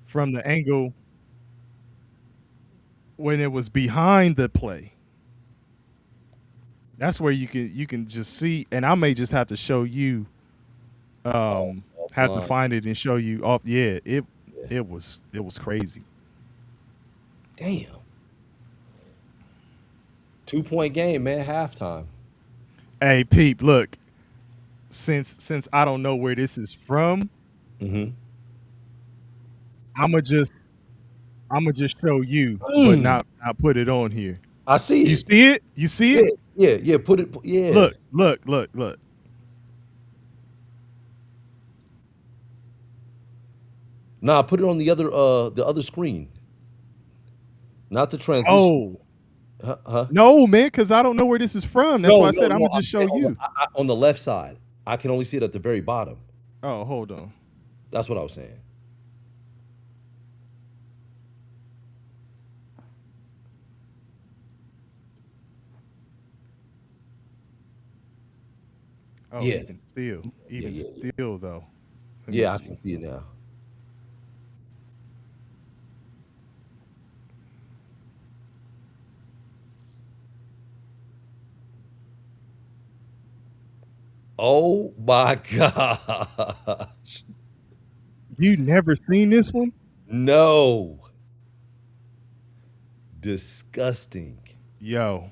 from the angle when it was behind the play. That's where you can just see, and I may just have to show you. Have to find it and show you. Oh yeah, it was crazy. Damn. 2-point game, man. Halftime. Hey, Peep, look. Since I don't know where this is from, I'ma just show you, but not put it on here. I see it. You see it? You see it? Yeah. Put it. Yeah. Look. Nah, put it on the other screen. Not the transition. Oh. No, man, because I don't know where this is from. That's why I said I'm gonna just show you. On the left side. I can only see it at the very bottom. Oh, hold on. That's what I was saying. Oh, Yeah. Even still though. Yeah, I can see it now. Oh my gosh. You never seen this one? No. Disgusting. Yo.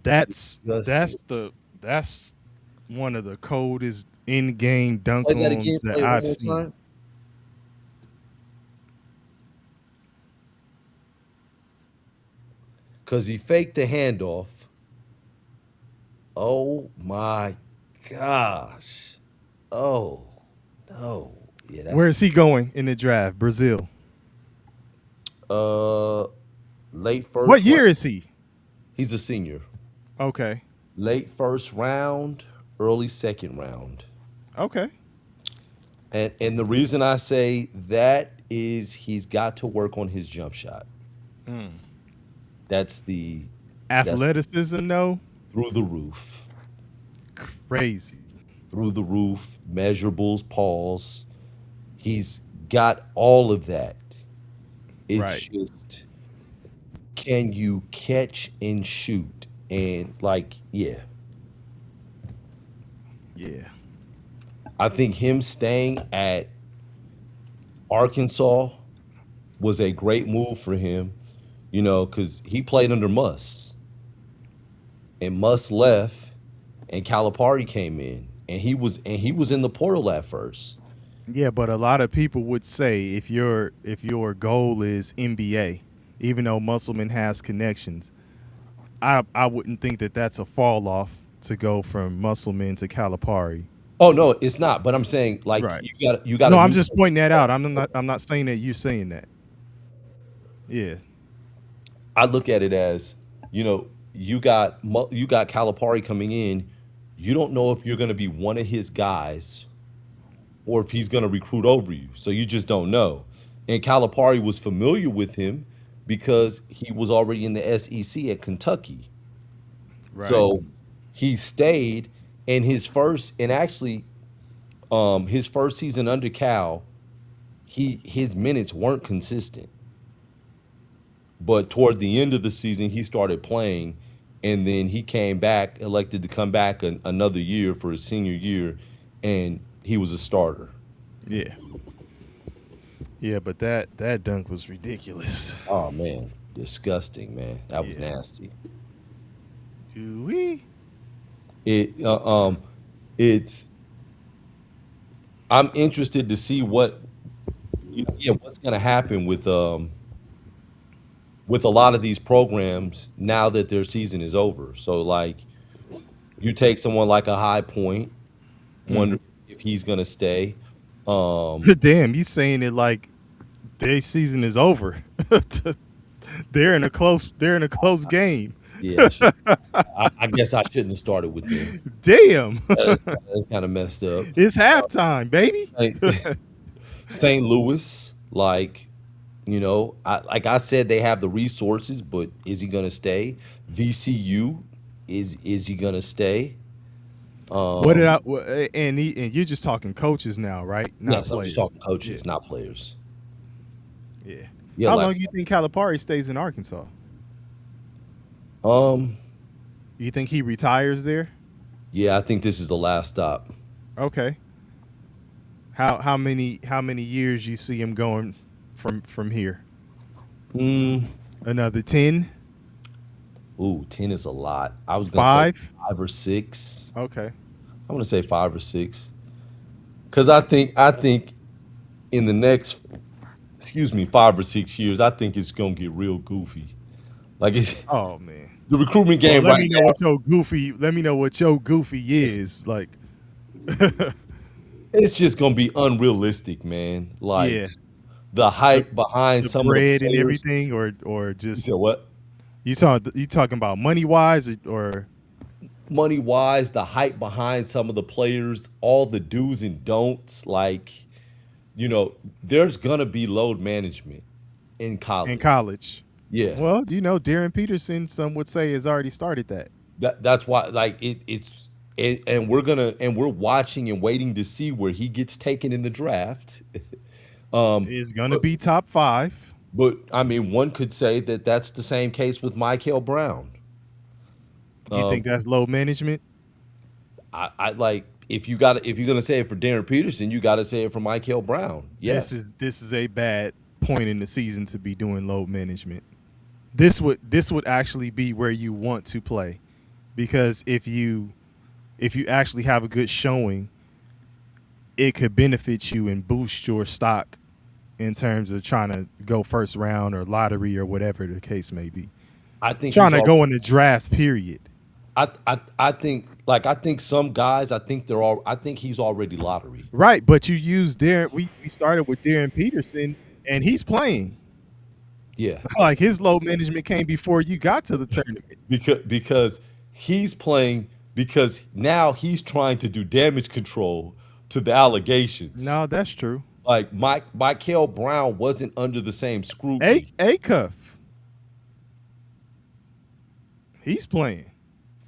That's Disgusting. that's one of the coldest in-game dunk Play that again. ons that Play it one I've more seen. time. Because he faked the handoff. Oh my gosh. Oh no. Yeah, that's Where is he going in the draft? Brazil. late first. What year is he? He's a senior. Okay. Late first round, early second round. Okay. And the reason I say that is he's got to work on his jump shot. That's the Athleticism, though? through the roof. Crazy. Through the roof, measurables, pause. He's got all of that. It's Right. just, can you catch and shoot? And yeah. Yeah. I think him staying at Arkansas was a great move for him, because he played under Muss. And Muss left, and Calipari came in, and he was in the portal at first. Yeah, but a lot of people would say if your goal is NBA, even though Musselman has connections, I wouldn't think that that's a fall off to go from Musselman to Calipari. Oh no, it's not. But I'm saying Right. you got. No, I'm just pointing that out. I'm not saying that you're saying that. Yeah. I look at it as, you got Calipari coming in. You don't know if you're going to be one of his guys, or if he's going to recruit over you. So you just don't know. And Calipari was familiar with him because he was already in the SEC at Kentucky. Right. So he stayed, and his first season under Cal, his minutes weren't consistent. But toward the end of the season, he started playing, and then he came back, elected to come back another year for his senior year, and he was a starter. Yeah. Yeah, but that dunk was ridiculous. Oh man, disgusting, man. That was Yeah. nasty. Ooh-wee. It's. I'm interested to see what's going to happen with a lot of these programs now that their season is over. So like, you take someone like a High Point, wonder if he's going to stay. Damn, you saying it like their season is over. They're in a close game. Yeah, I guess I shouldn't have started with them. Damn. That's kind of messed up. It's halftime, baby. St. Louis, like, like I said, they have the resources, but is he gonna stay? VCU, is he gonna stay? What did I and you're just talking coaches now, right? Not Yes, I'm players. just talking coaches, not players. Yeah. Yeah, How like- long do you think Calipari stays in Arkansas? You think he retires there? Yeah, I think this is the last stop. Okay. How many years you see him going from here? Another 10? Ooh, 10 is a lot. I was gonna say 5 or 6. Okay. I'm gonna say 5 or 6. Cause I think in the next 5 or 6 years, I think it's gonna get real goofy. Like it's Oh man. the recruitment game Let right me know now. Let me know what your goofy is. Like It's just gonna be unrealistic, man. Like Yeah. the hype behind the some bread of the and players. everything or You just said what? you talking about money wise or Money wise, the hype behind some of the players, all the do's and don'ts. Like, there's gonna be load management in college. in college? Yeah. Well, Darren Peterson, some would say, has already started that. That's why, like, and we're watching and waiting to see where he gets taken in the draft. It's gonna be top 5. But I mean, one could say that that's the same case with Michael Brown. You think that's load management? I like if you're gonna say it for Darren Peterson, you got to say it for Michael Brown. Yes, This is a bad point in the season to be doing load management. This would actually be where you want to play, because if you actually have a good showing, it could benefit you and boost your stock in terms of trying to go first round or lottery or whatever the case may be. I think Trying he's to go in the draft period. I think some guys. I think he's already lottery. Right, but you use Darren. We started with Darren Peterson, and he's playing. Yeah, Like his load management came before you got to the tournament. because he's playing because now he's trying to do damage control to the allegations. No, that's true. Like Michael Brown wasn't under the same scrutiny. A cuff. He's playing.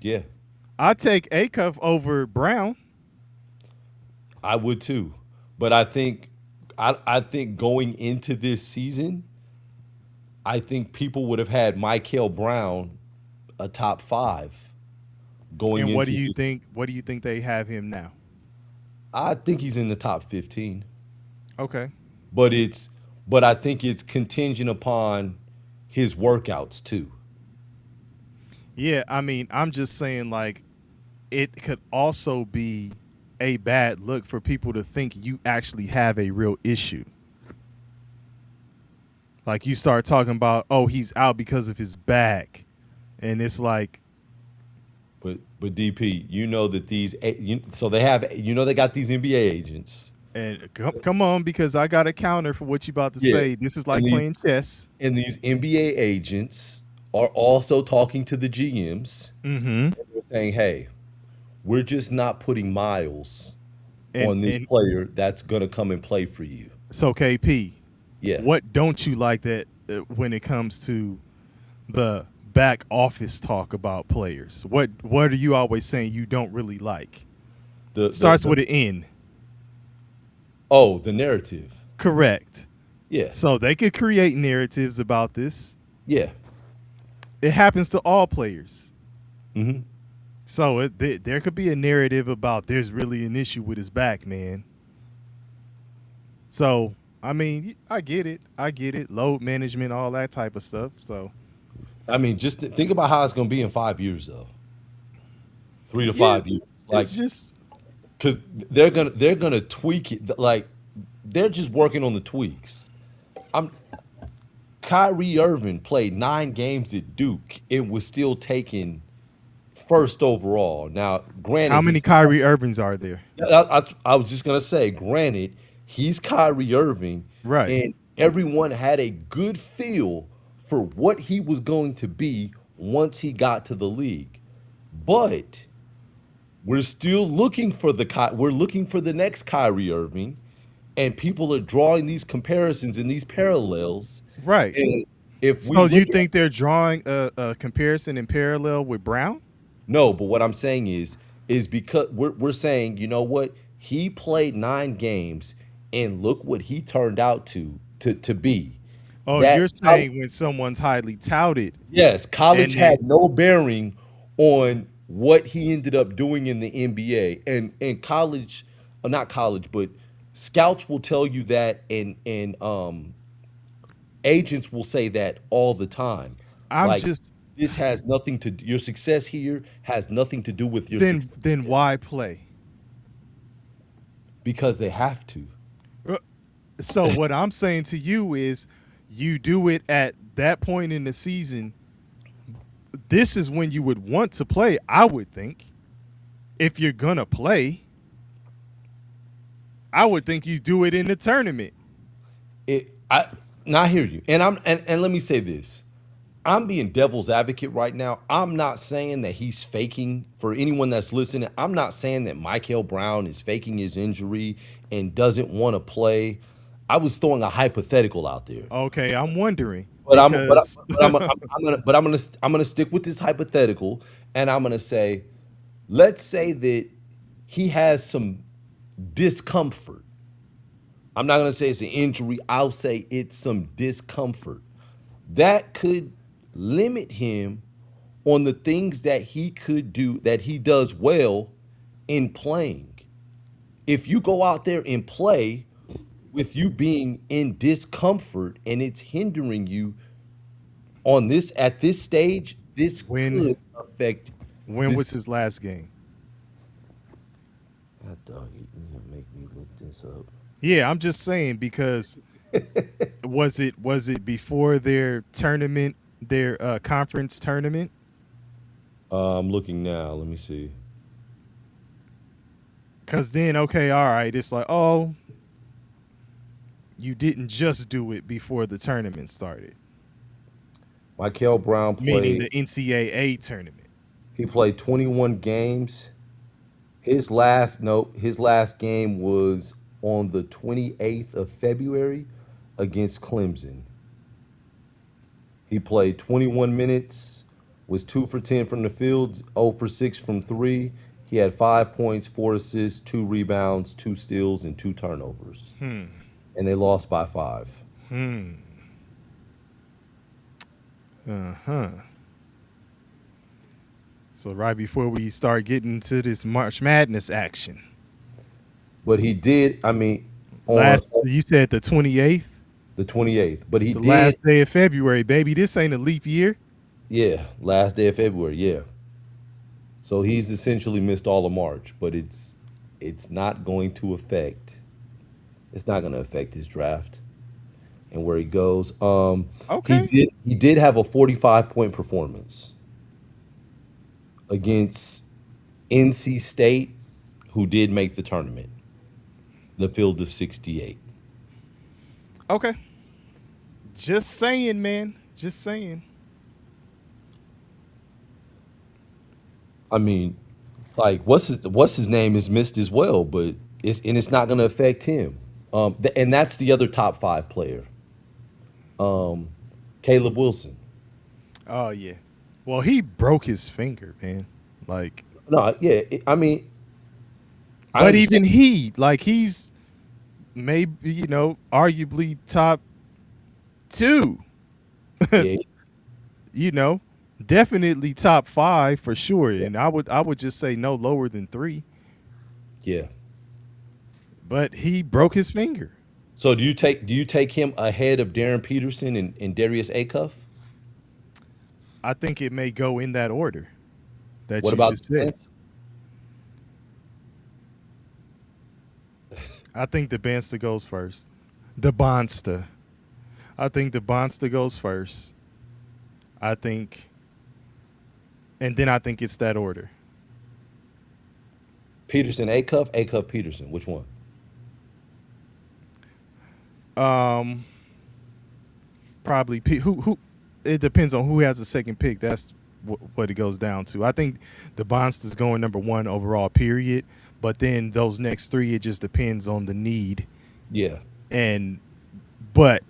Yeah, I take A cuff over Brown. I would too. But I think going into this season, I think people would have had Michael Brown a top 5 going And into what do you this- think? What do you think they have him now? I think he's in the top 15. Okay. But I think it's contingent upon his workouts too. Yeah, I mean, I'm just saying, like, it could also be a bad look for people to think you actually have a real issue. Like, you start talking about, oh, he's out because of his back, and it's like, But DP, you know that they got these NBA agents. and come on, because I got a counter for what you about to Yeah. say. This is like And playing chess. And these NBA agents are also talking to the GMs. Mm-hmm. And they're saying, hey, we're just not putting miles on this And player that's going to come and play for you. so, KP, Yeah. what don't you like that when it comes to the back office talk about players? What are you always saying you don't really like? Starts with an N. Oh, the narrative. Correct. Yeah. So they could create narratives about this. Yeah. It happens to all players. Mm-hmm. So there could be a narrative about there's really an issue with his back, man. So, I mean, I get it. I get it. Load management, all that type of stuff. So, I mean, just think about how it's going to be in 5 years, though. 3 to yeah, 5 years. it's just because they're gonna tweak it. Like, they're just working on the tweaks. Kyrie Irving played 9 games at Duke and was still taken first overall. Now, granted, how many Kyrie Irvings are there? I was just gonna say, granted, he's Kyrie Irving, Right. and everyone had a good feel for what he was going to be once he got to the league. But we're still looking for we're looking for the next Kyrie Irving, and people are drawing these comparisons and these parallels. Right. And if we So, do you look at- think they're drawing a comparison in parallel with Brown? No, but what I'm saying is because we're saying, you know what? He played 9 games and look what he turned out to be. Oh, That you're saying when someone's highly touted. Yes, college And had no bearing on what he ended up doing in the NBA. And college, not college, but scouts will tell you that, and agents will say that all the time. This has nothing to your success here has nothing to do with your success. Then why play? Because they have to. So what I'm saying to you is you do it at that point in the season. This is when you would want to play, I would think. If you're going to play, I would think you do it in the tournament. I hear you. And let me say this. I'm being devil's advocate right now. I'm not saying that he's faking. For anyone that's listening, I'm not saying that Michael Brown is faking his injury and doesn't want to play. I was throwing a hypothetical out there. Okay, I'm wondering. But I'm gonna stick with this hypothetical, and I'm gonna say, let's say that he has some discomfort. I'm not gonna say it's an injury. I'll say it's some discomfort that could limit him on the things that he could do, that he does well in playing. If you go out there and play with you being in discomfort and it's hindering you at this stage, this could affect. When was his last game? God dog, you make me look this up. Yeah, I'm just saying because was it before their tournament, their conference tournament? I'm looking now. Let me see. Because then, okay, all right, it's like, oh, you didn't just do it before the tournament started. Michael Brown played. Meaning the NCAA tournament. He played 21 games. His last game was on the 28th of February against Clemson. He played 21 minutes, was 2 for 10 from the field, 0 for 6 from 3. He had 5 points, 4 assists, 2 rebounds, 2 steals, and 2 turnovers. And they lost by 5. So right before we start getting to this March Madness action. But he did, I mean, you said the 28th? The 28th. But he the did. Last day of February, baby. This ain't a leap year. Yeah, last day of February, yeah. So he's essentially missed all of March, but it's not going to affect his draft and where he goes. Okay. He did have a 45-point performance against NC State, who did make the tournament. The field of 68. Okay. Just saying, man. Just saying. I mean, like, what's his name is missed as well, but it's not going to affect him. And that's the other top 5 player, Caleb Wilson. Oh yeah. Well, he broke his finger, man. Like, no, yeah. I mean, but even he's maybe, arguably top 2. Yeah, definitely top 5 for sure. And I would just say no lower than 3. Yeah. But he broke his finger. So do you take him ahead of Darren Peterson and Darius Acuff? I think it may go in that order that What you about just said. 10th? I think the Bansta goes first. The Bonsta. I think the Bonsta goes first. And then I think it's that order. Peterson Acuff, Acuff Peterson. Which one? Probably who. It depends on who has the second pick. That's what it goes down to. I think the Bonsta's going number 1 overall, period. But then those next 3, it just depends on the need. Yeah. But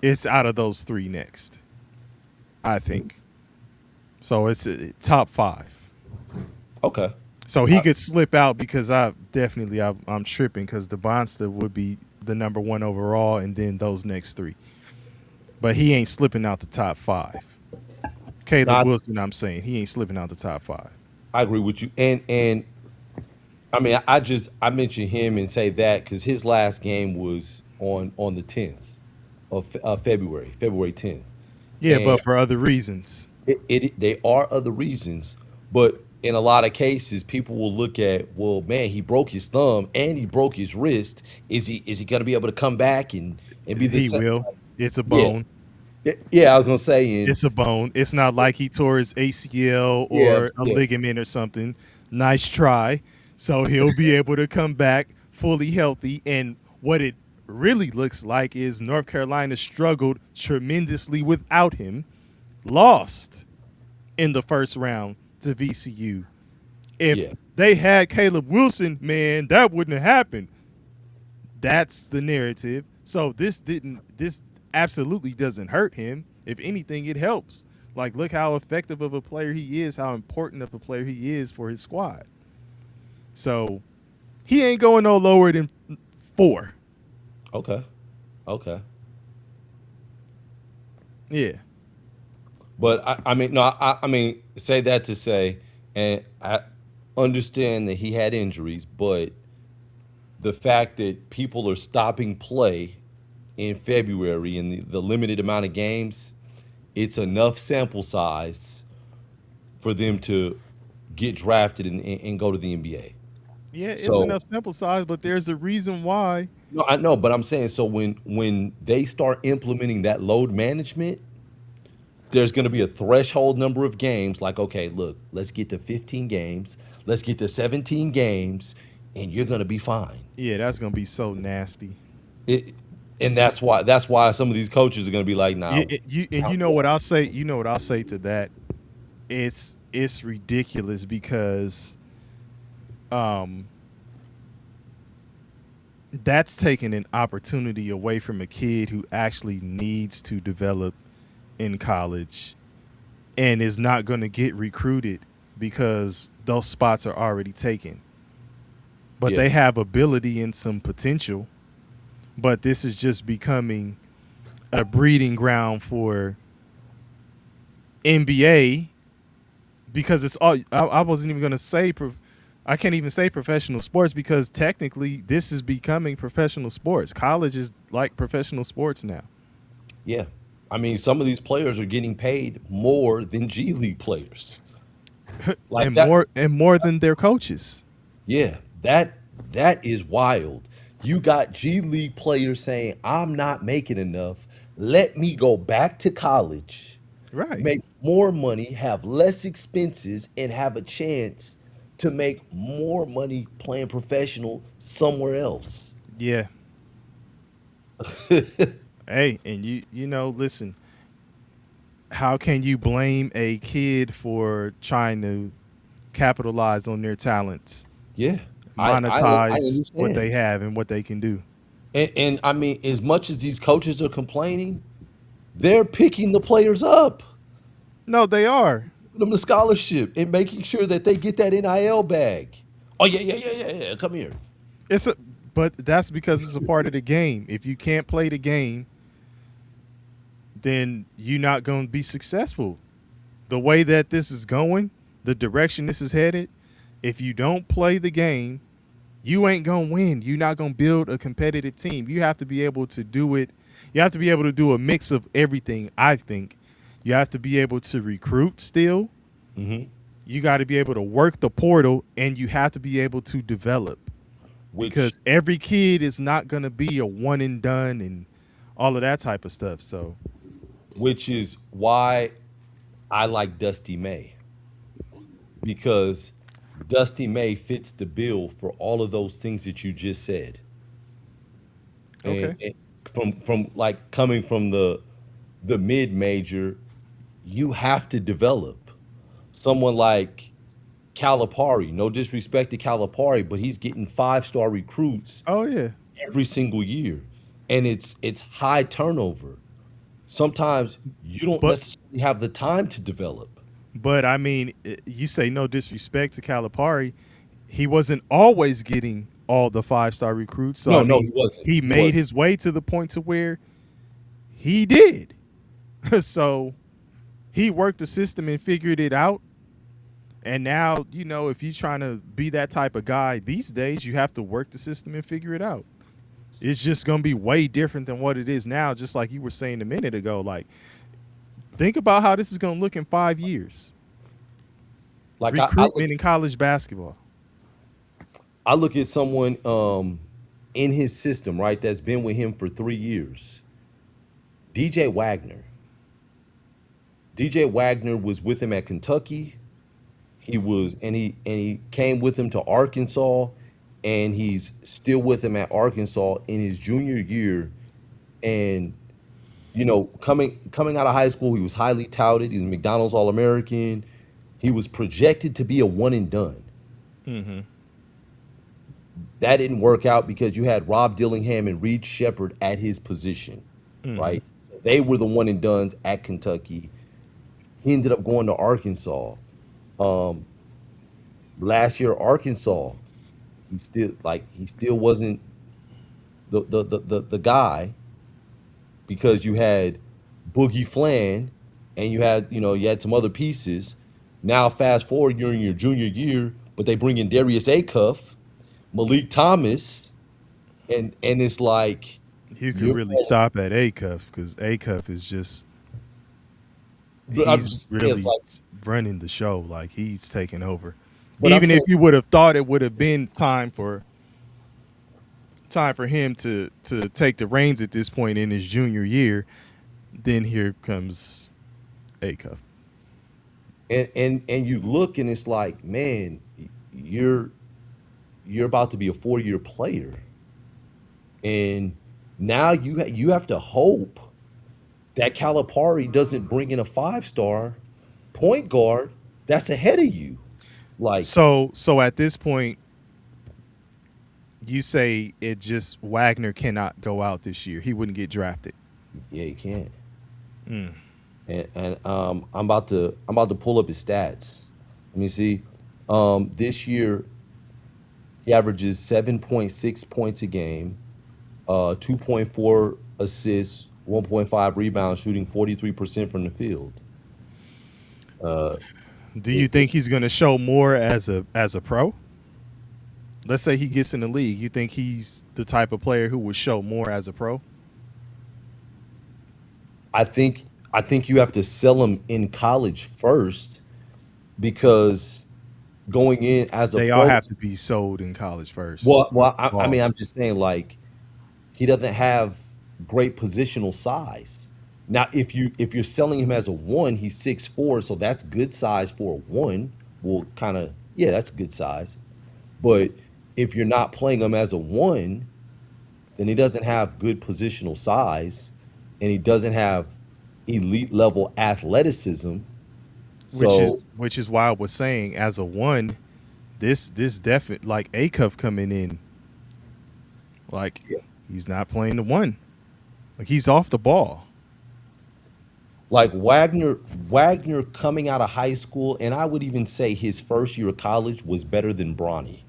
it's out of those 3 next, I think. So it's top 5. Okay. So he could slip out because I'm tripping because the Bonsta would be the number 1 overall and then those next 3. But he ain't slipping out the top 5. Caleb Wilson, I'm saying he ain't slipping out the top 5. I agree with you. And I mean, I mentioned him and say that because his last game was on the 10th of February 10th. Yeah, and but for other reasons. They are other reasons, but in a lot of cases, people will look at, well, man, he broke his thumb and he broke his wrist. Is he going to be able to come back and be the same? He will. It's a bone. Yeah, I was gonna say it's a bone. It's not like he tore his ACL or a ligament or something. Nice try. So he'll be able to come back fully healthy. And what it really looks like is North Carolina struggled tremendously without him, lost in the first round to VCU. If they had Caleb Wilson, man, that wouldn't have happened. That's the narrative. So this absolutely doesn't hurt him. If anything, it helps. Like, look how effective of a player he is, how important of a player he is for his squad. So he ain't going no lower than 4. Okay. Yeah. But I mean, say that to say, and I understand that he had injuries, but the fact that people are stopping play in February and the limited amount of games, it's enough sample size for them to get drafted and go to the NBA. Yeah, it's enough sample size, but there's a reason why. No, I know, but I'm saying, so when they start implementing that load management, there's going to be a threshold number of games. Like, okay, look, let's get to 15 games, let's get to 17 games, and you're going to be fine. Yeah, that's going to be so nasty. And that's why some of these coaches are going to be like, nah. You know what I'll say? You know what I'll say to that? It's ridiculous because that's taking an opportunity away from a kid who actually needs to develop in college and is not going to get recruited because those spots are already taken. But they have ability and some potential. But this is just becoming a breeding ground for NBA because it's all. I wasn't even going to say. I can't even say professional sports because technically this is becoming professional sports. College is like professional sports now. Yeah. I mean, some of these players are getting paid more than G League players. Like more than their coaches. Yeah, that is wild. You got G League players saying, I'm not making enough. Let me go back to college, make more money, have less expenses, and have a chance to make more money playing professional somewhere else. Yeah. Hey, and you know, listen, how can you blame a kid for trying to capitalize on their talents? Yeah. Monetize what they have and what they can do. And I mean, as much as these coaches are complaining, they're picking the players up. No, they are. Them the scholarship and making sure that they get that NIL bag. Oh, yeah. Come here. But that's because it's a part of the game. If you can't play the game, then you're not going to be successful. The way that this is going, the direction this is headed, if you don't play the game, you ain't going to win. You're not going to build a competitive team. You have to be able to do it. You have to be able to do a mix of everything, I think. You have to be able to recruit still. Mm-hmm. You got to be able to work the portal, and you have to be able to develop. Because every kid is not going to be a one and done and all of that type of stuff. So, which is why I like Dusty May, because Dusty May fits the bill for all of those things that you just said. okay. And from like coming from the mid major, you have to develop someone like Calipari. No disrespect to Calipari, but he's getting 5-star recruits. Oh, yeah. Every single year, and it's high turnover. Sometimes you don't necessarily have the time to develop. But I mean, you say no disrespect to Calipari. He wasn't always getting all the 5-star recruits. So No, he wasn't. He made his way to the point to where he did. So he worked the system and figured it out. And now, if you're trying to be that type of guy these days, you have to work the system and figure it out. It's just going to be way different than what it is now, just like you were saying a minute ago. Like, think about how this is going to look in 5 years. Like recruitment in college basketball. I look at someone in his system, right, that's been with him for 3 years. DJ Wagner. DJ Wagner was with him at Kentucky. He came with him to Arkansas, and he's still with him at Arkansas in his junior year. And coming out of high school, he was highly touted. He was a McDonald's All-American. He was projected to be a one and done. Mm-hmm. That didn't work out because you had Rob Dillingham and Reed Shepherd at his position, right? They were the one and dones at Kentucky. He ended up going to Arkansas. Last year, Arkansas, he still wasn't the guy, because you had Boogie Flan and you had some other pieces. Now fast forward, you're in your junior year, but they bring in Darius Acuff, Malik Thomas, and it's like you could really stop at Acuff, because Acuff is just he's really running the show. Like, he's taking over. Even if you would have thought it would have been time for him to take the reins at this point in his junior year, then here comes Acuff. And you look, and it's like, man, you're about to be a 4-year player, and now you have to hope that Calipari doesn't bring in a 5-star point guard that's ahead of you. Like, so at this point, you say Wagner cannot go out this year. He wouldn't get drafted. Yeah, he can't. And I'm about to pull up his stats. Let me see. This year, he averages 7.6 points a game, 2.4 assists, 1.5 rebounds, shooting 43% from the field. Do you think he's going to show more as a pro? Let's say he gets in the league. You think he's the type of player who would show more as a pro? I think you have to sell him in college first, because going in as a they pro, all have to be sold in college first. Well, I mean, I'm just saying, like, he doesn't have great positional size. Now, if you're selling him as a 1, he's 6'4", so that's good size for a 1. Well, that's good size. But if you're not playing him as a 1, then he doesn't have good positional size, and he doesn't have elite level athleticism. Which is why I was saying, as a 1, this definitely, like, Acuff coming in, like, he's not playing the 1. Like, he's off the ball. Like, Wagner coming out of high school, and I would even say his first year of college, was better than Bronny.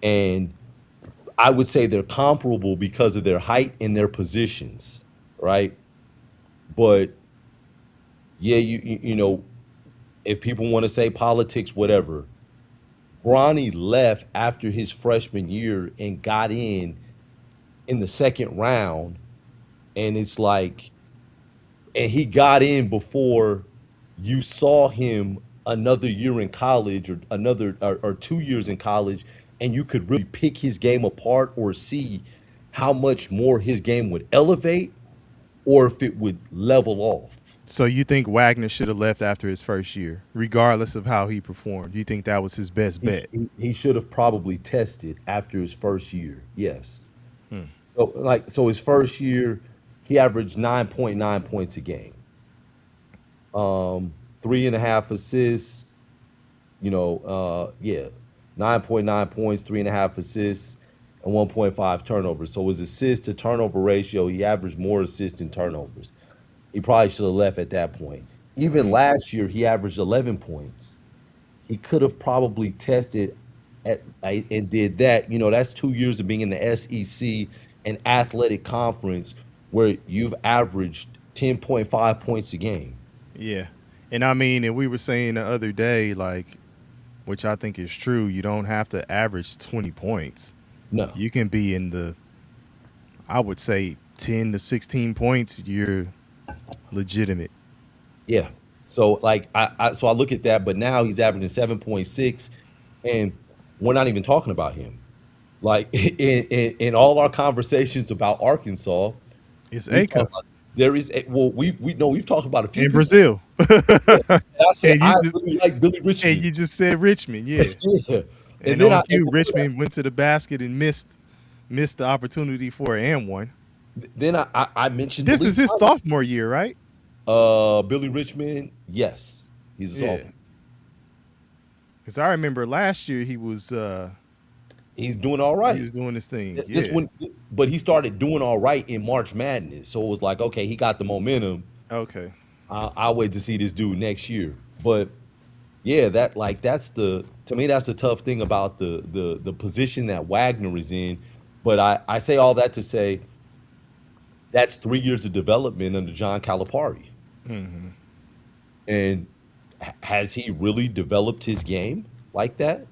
And I would say they're comparable because of their height and their positions, right? But yeah, you know, if people want to say politics, whatever, Bronny left after his freshman year and got in the second round, and it's like, and he got in before you saw him another year in college or another or 2 years in college, and you could really pick his game apart or see how much more his game would elevate or if it would level off. So you think Wagner should have left after his first year, regardless of how he performed? You think that was his best bet? He should have probably tested after his first year. Yes. Hmm. So his first year, he averaged 9.9 points a game. 3.5 assists, 9.9 points, 3.5 assists, and 1.5 turnovers. So his assist to turnover ratio, he averaged more assists than turnovers. He probably should have left at that point. Even last year, he averaged 11 points. He could have probably tested and did that. That's 2 years of being in the SEC, an athletic conference where you've averaged 10.5 points a game. Yeah. And we were saying the other day, which I think is true, you don't have to average 20 points. No. You can be in the, I would say, 10 to 16 points, you're legitimate. Yeah. So I look at that, but now he's averaging 7.6, and we're not even talking about him. Like in all our conversations about Arkansas, it's Aka. There is we've talked about a few in people. Brazil. I said I really like Billy Richmond. And you just said Richmond, yeah. Yeah. And then Richmond went to the basket and missed the opportunity for an and one. Then I mentioned this is his sophomore year, right? Billy Richmond, yes, he's a sophomore. Because I remember last year he was. He's doing all right. He was doing his thing. But he started doing all right in March Madness, so it was like, okay, he got the momentum. Okay, I'll wait to see this dude next year. But yeah, that's the tough thing about the position that Wagner is in. But I say all that to say that's 3 years of development under John Calipari. Mm-hmm. And has he really developed his game like that?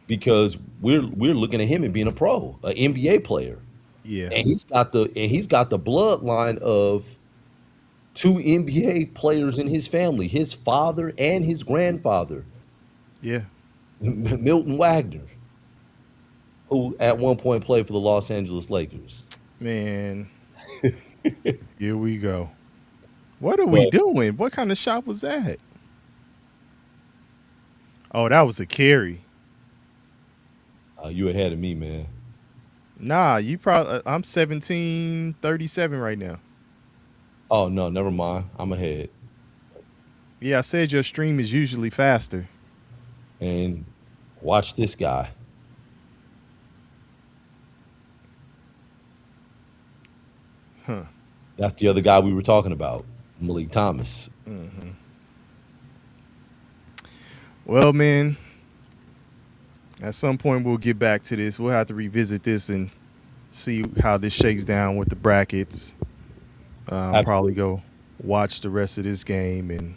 Because we're looking at him and being a pro, an NBA player. Yeah. And he's got the bloodline of 2 NBA players in his family, his father and his grandfather. Yeah. Milton Wagner, who at one point played for the Los Angeles Lakers. Man. Here we go. What are we doing? What kind of shot was that? Oh, that was a carry. You ahead of me, man. Nah, you probably. I'm 1737 right now. Oh no, never mind. I'm ahead. Yeah, I said your stream is usually faster. And watch this guy. Huh. That's the other guy we were talking about, Malik Thomas. Mm-hmm. Well, man. At some point, we'll get back to this. We'll have to revisit this and see how this shakes down with the brackets. Probably go watch the rest of this game. And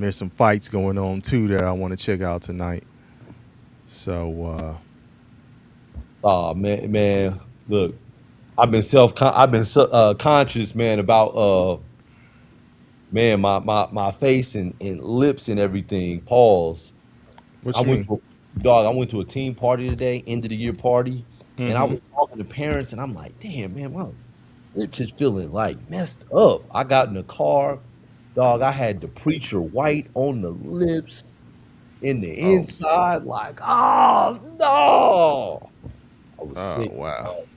there's some fights going on, too, that I want to check out tonight. So, man, look, I've been conscious, man, about man, my face and lips and everything. Pause. What you mean? I went to a team party today, end of the year party, and I was talking to parents, and I'm like, damn, man, my lips just feeling like messed up. I got in the car, dog. I had the preacher white on the lips, in the inside, like, oh no. I was sick. Wow. Dog.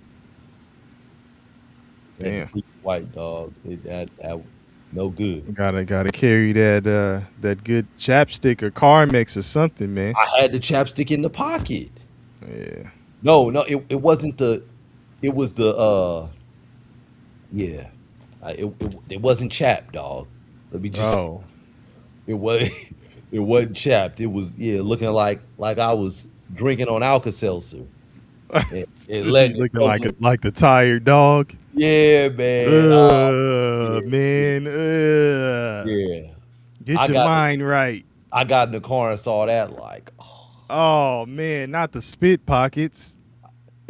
Damn. White dog. That no good. Gotta carry that good chapstick or Carmex or something, man. I had the chapstick in the pocket. Yeah. No, it wasn't the. It was the. Yeah. It wasn't chapped, dog. Let me just. Oh. It wasn't chapped. It was looking like I was drinking on Alka-Seltzer. and letting it looking go. like the tired dog. Yeah, man. Man. Yeah. Get your mind right. I got in the car and saw that like, Oh man, not the spit pockets.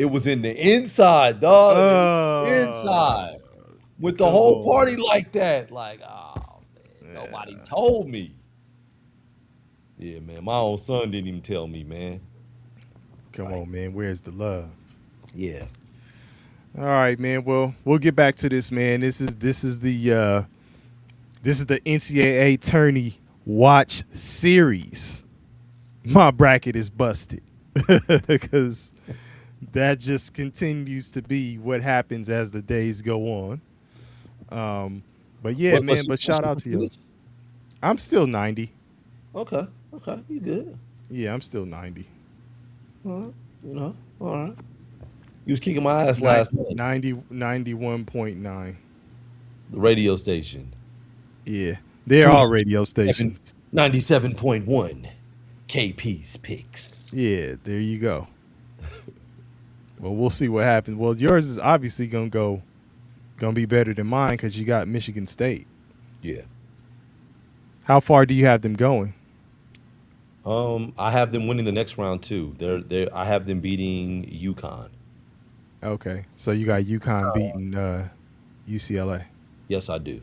it was in the inside, dog. It was Oh, inside. With the come whole on. party like that. Like, oh man, nobody told me. Yeah, man. My own son didn't even tell me, man. Come on, man. Where's the love? Yeah. All right, man. Well, we'll get back to this, man. This is the NCAA Tourney watch series. My bracket is busted because that just continues to be what happens as the days go on. But yeah, man. But shout out to you. I'm still 90. Okay. You good. Yeah, I'm still 90. All right. You was kicking my ass last night. 91.9. The radio station. Yeah. They're all radio stations. 97.1. KP's Picks. Yeah, there you go. Well, we'll see what happens. Well, yours is obviously gonna be better than mine because you got Michigan State. Yeah. How far do you have them going? I have them winning the next round too. I have them beating UConn. Okay, so you got UConn beating UCLA. Yes, I do.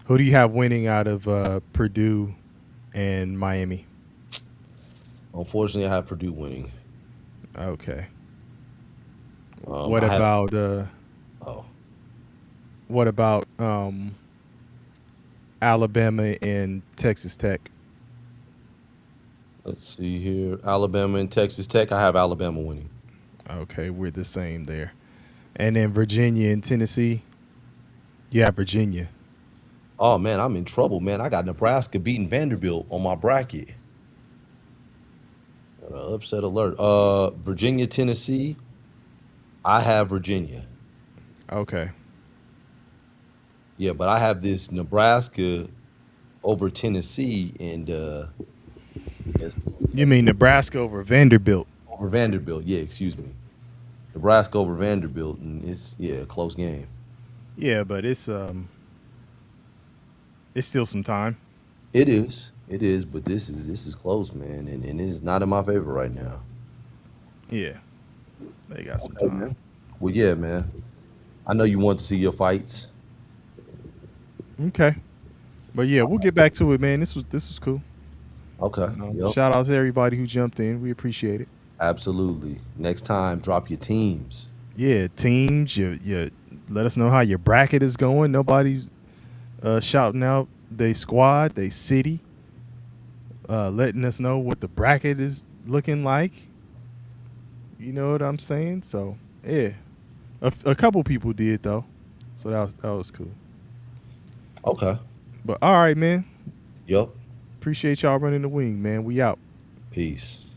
Who do you have winning out of Purdue and Miami? Unfortunately, I have Purdue winning. Okay. What about Alabama and Texas Tech? Let's see here. Alabama and Texas Tech. I have Alabama winning. Okay, we're the same there. And then Virginia and Tennessee. You have Virginia. Oh man, I'm in trouble, man. I got Nebraska beating Vanderbilt on my bracket. Upset alert. Virginia, Tennessee. I have Virginia. Okay. Yeah, but I have this Nebraska over Tennessee and You mean Nebraska over Vanderbilt? over Vanderbilt. Yeah, excuse me. Nebraska over Vanderbilt, and it's a close game. Yeah, but it's still some time. It is, but this is close, man, and it is not in my favor right now. Yeah, they got some time. Man. Well, yeah, man. I know you want to see your fights. Okay, but yeah, we'll get back to it, man. This was cool. Okay. Shout out to everybody who jumped in. We appreciate it. Absolutely. Next time, drop your teams. Yeah, teams. You let us know how your bracket is going. Nobody's shouting out they squad, they city. Letting us know what the bracket is looking like. You know what I'm saying? So yeah, a couple people did though, so that was cool. Okay. But all right, man. Yup. Appreciate y'all running the wing, man. We out. Peace.